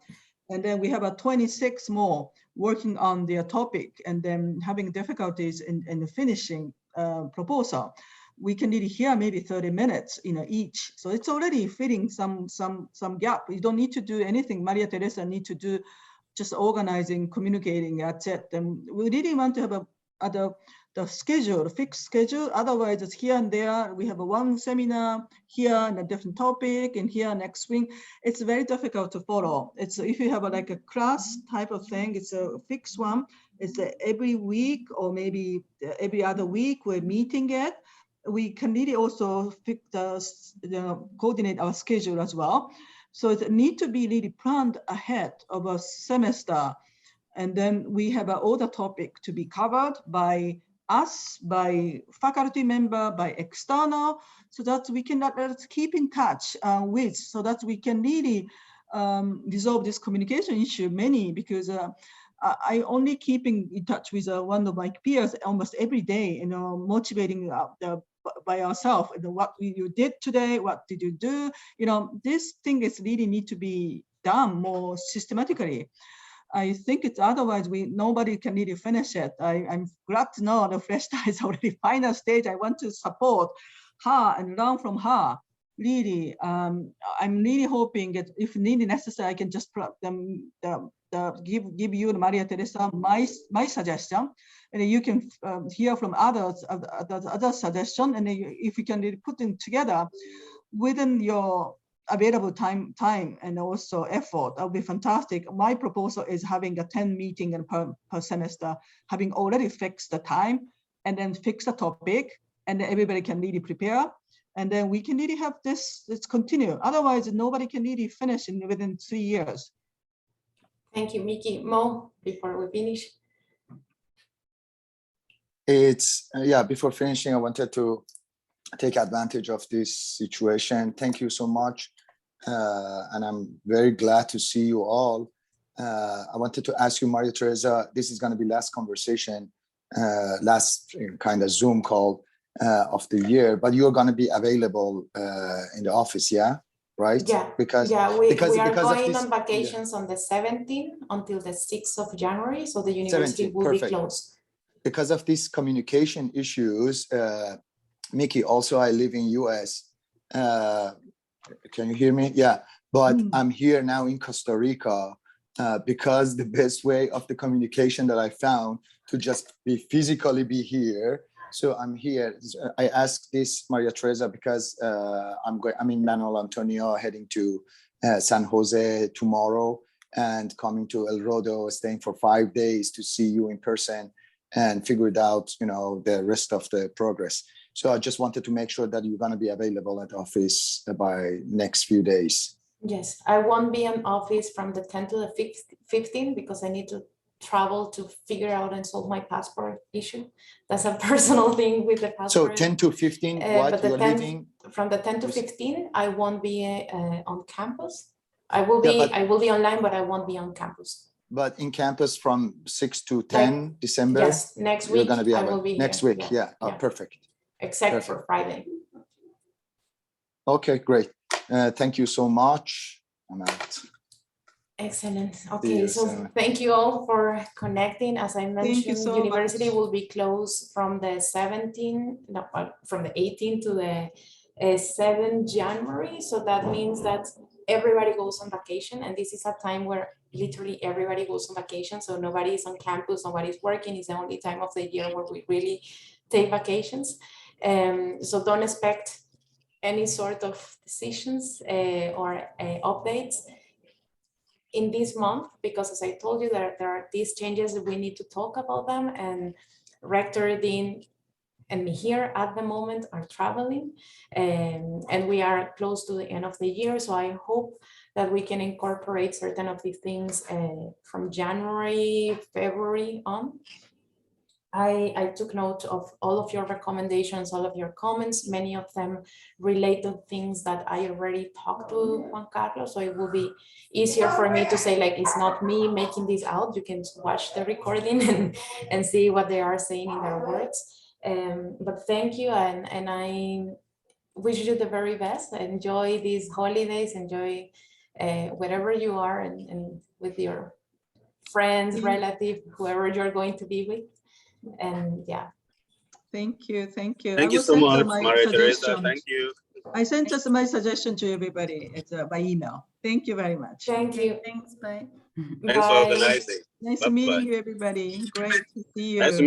And then we have 26 more working on their topic and then having difficulties in finishing proposal. We can really hear maybe 30 minutes each. So it's already filling some gap. You don't need to do anything. Maria Teresa need to do just organizing, communicating, that's it. And we really want to have the schedule, fixed schedule. Otherwise, it's here and there. We have one seminar here and a different topic, and here next week. It's very difficult to follow. It's if you have like a class type of thing, it's a fixed one. It's every week or maybe every other week we're meeting it. We can really also coordinate our schedule as well. So it need to be really planned ahead of a semester. And then we have all the topic to be covered by us, by faculty member, by external, so that we can keep in touch with, so that we can really resolve this communication issue because I only keeping in touch with one of my peers almost every day, motivating by ourselves, what you did today, what did you do? This thing is really need to be done more systematically. I think it's otherwise nobody can really finish it. I'm glad to know the Fredesta is already final stage. I want to support her and learn from her. Really, I'm really hoping that if really necessary, I can just give you, Maria Teresa, my suggestion, and you can hear from others other suggestion, and if you can really put them together within your available time and also effort, that would be fantastic. My proposal is having a 10 meeting per semester, having already fixed the time and then fix the topic, and then everybody can really prepare. And then we can really have this continue. Otherwise, nobody can really finish within 3 years. Thank you, Miki. Mo, before we finish. Before finishing, I wanted to take advantage of this situation. Thank you so much. And I'm very glad to see you all. I wanted to ask you, Maria Teresa, this is going to be last conversation, last kind of Zoom call of the year, but you're going to be available in the office, yeah? Right? Yeah, because we are going on vacations on the 17th until the 6th of January, so the university will be closed. Because of these communication issues, Miki, also I live in US. Can you hear me? Yeah, but I'm here now in Costa Rica because the best way of the communication that I found to just physically be here. So I'm here. I asked this Maria Teresa because I'm in Manuel Antonio, heading to San Jose tomorrow and coming to El Rodo, staying for 5 days to see you in person and figured out, the rest of the progress. So I just wanted to make sure that you're going to be available at office by next few days. Yes, I won't be in office from the 10th to the 15th because I need to travel to figure out and solve my passport issue. That's a personal thing with the So passport. 10 to 15, what but the you're 10th leaving? From the 10 to 15, I won't be on campus. I will Yeah, be online, but I won't be on campus. But in campus from 6 to 10 December? Yes, next You're week going to be I available. will be Next here. week, yeah. Oh, perfect. Except for Friday. Okay, great. Thank you so much. I'm out. Excellent. See Okay, you so soon. thank you all for connecting. As I mentioned, so university much. will be closed from the 18th to the 7th January. So that means that everybody goes on vacation, and this is a time where literally everybody goes on vacation. So nobody is on campus, nobody's working. It's the only time of the year where we really take vacations. So don't expect any sort of decisions or updates in this month, because as I told you, there are these changes, we need to talk about them, and Rector, Dean, and me here at the moment are traveling, and we are close to the end of the year. So I hope that we can incorporate certain of these things from January, February on. I took note of all of your recommendations, all of your comments, many of them relate to things that I already talked to Juan Carlos, so it will be easier for me to say, like, it's not me making this out. You can watch the recording and see what they are saying in their words. But thank you, and I wish you the very best. Enjoy these holidays, enjoy wherever you are, and with your friends, relatives, whoever you're going to be with. And yeah. Thank you. Thank I you will so send much, my Maria Teresa. suggestions. Thank you. I sent just my suggestion to everybody. It's by email. Thank you very much. Thank you. Thanks, bye. Thanks for Bye. organizing. Nice Bye-bye. meeting you, everybody. Great to see you. Nice to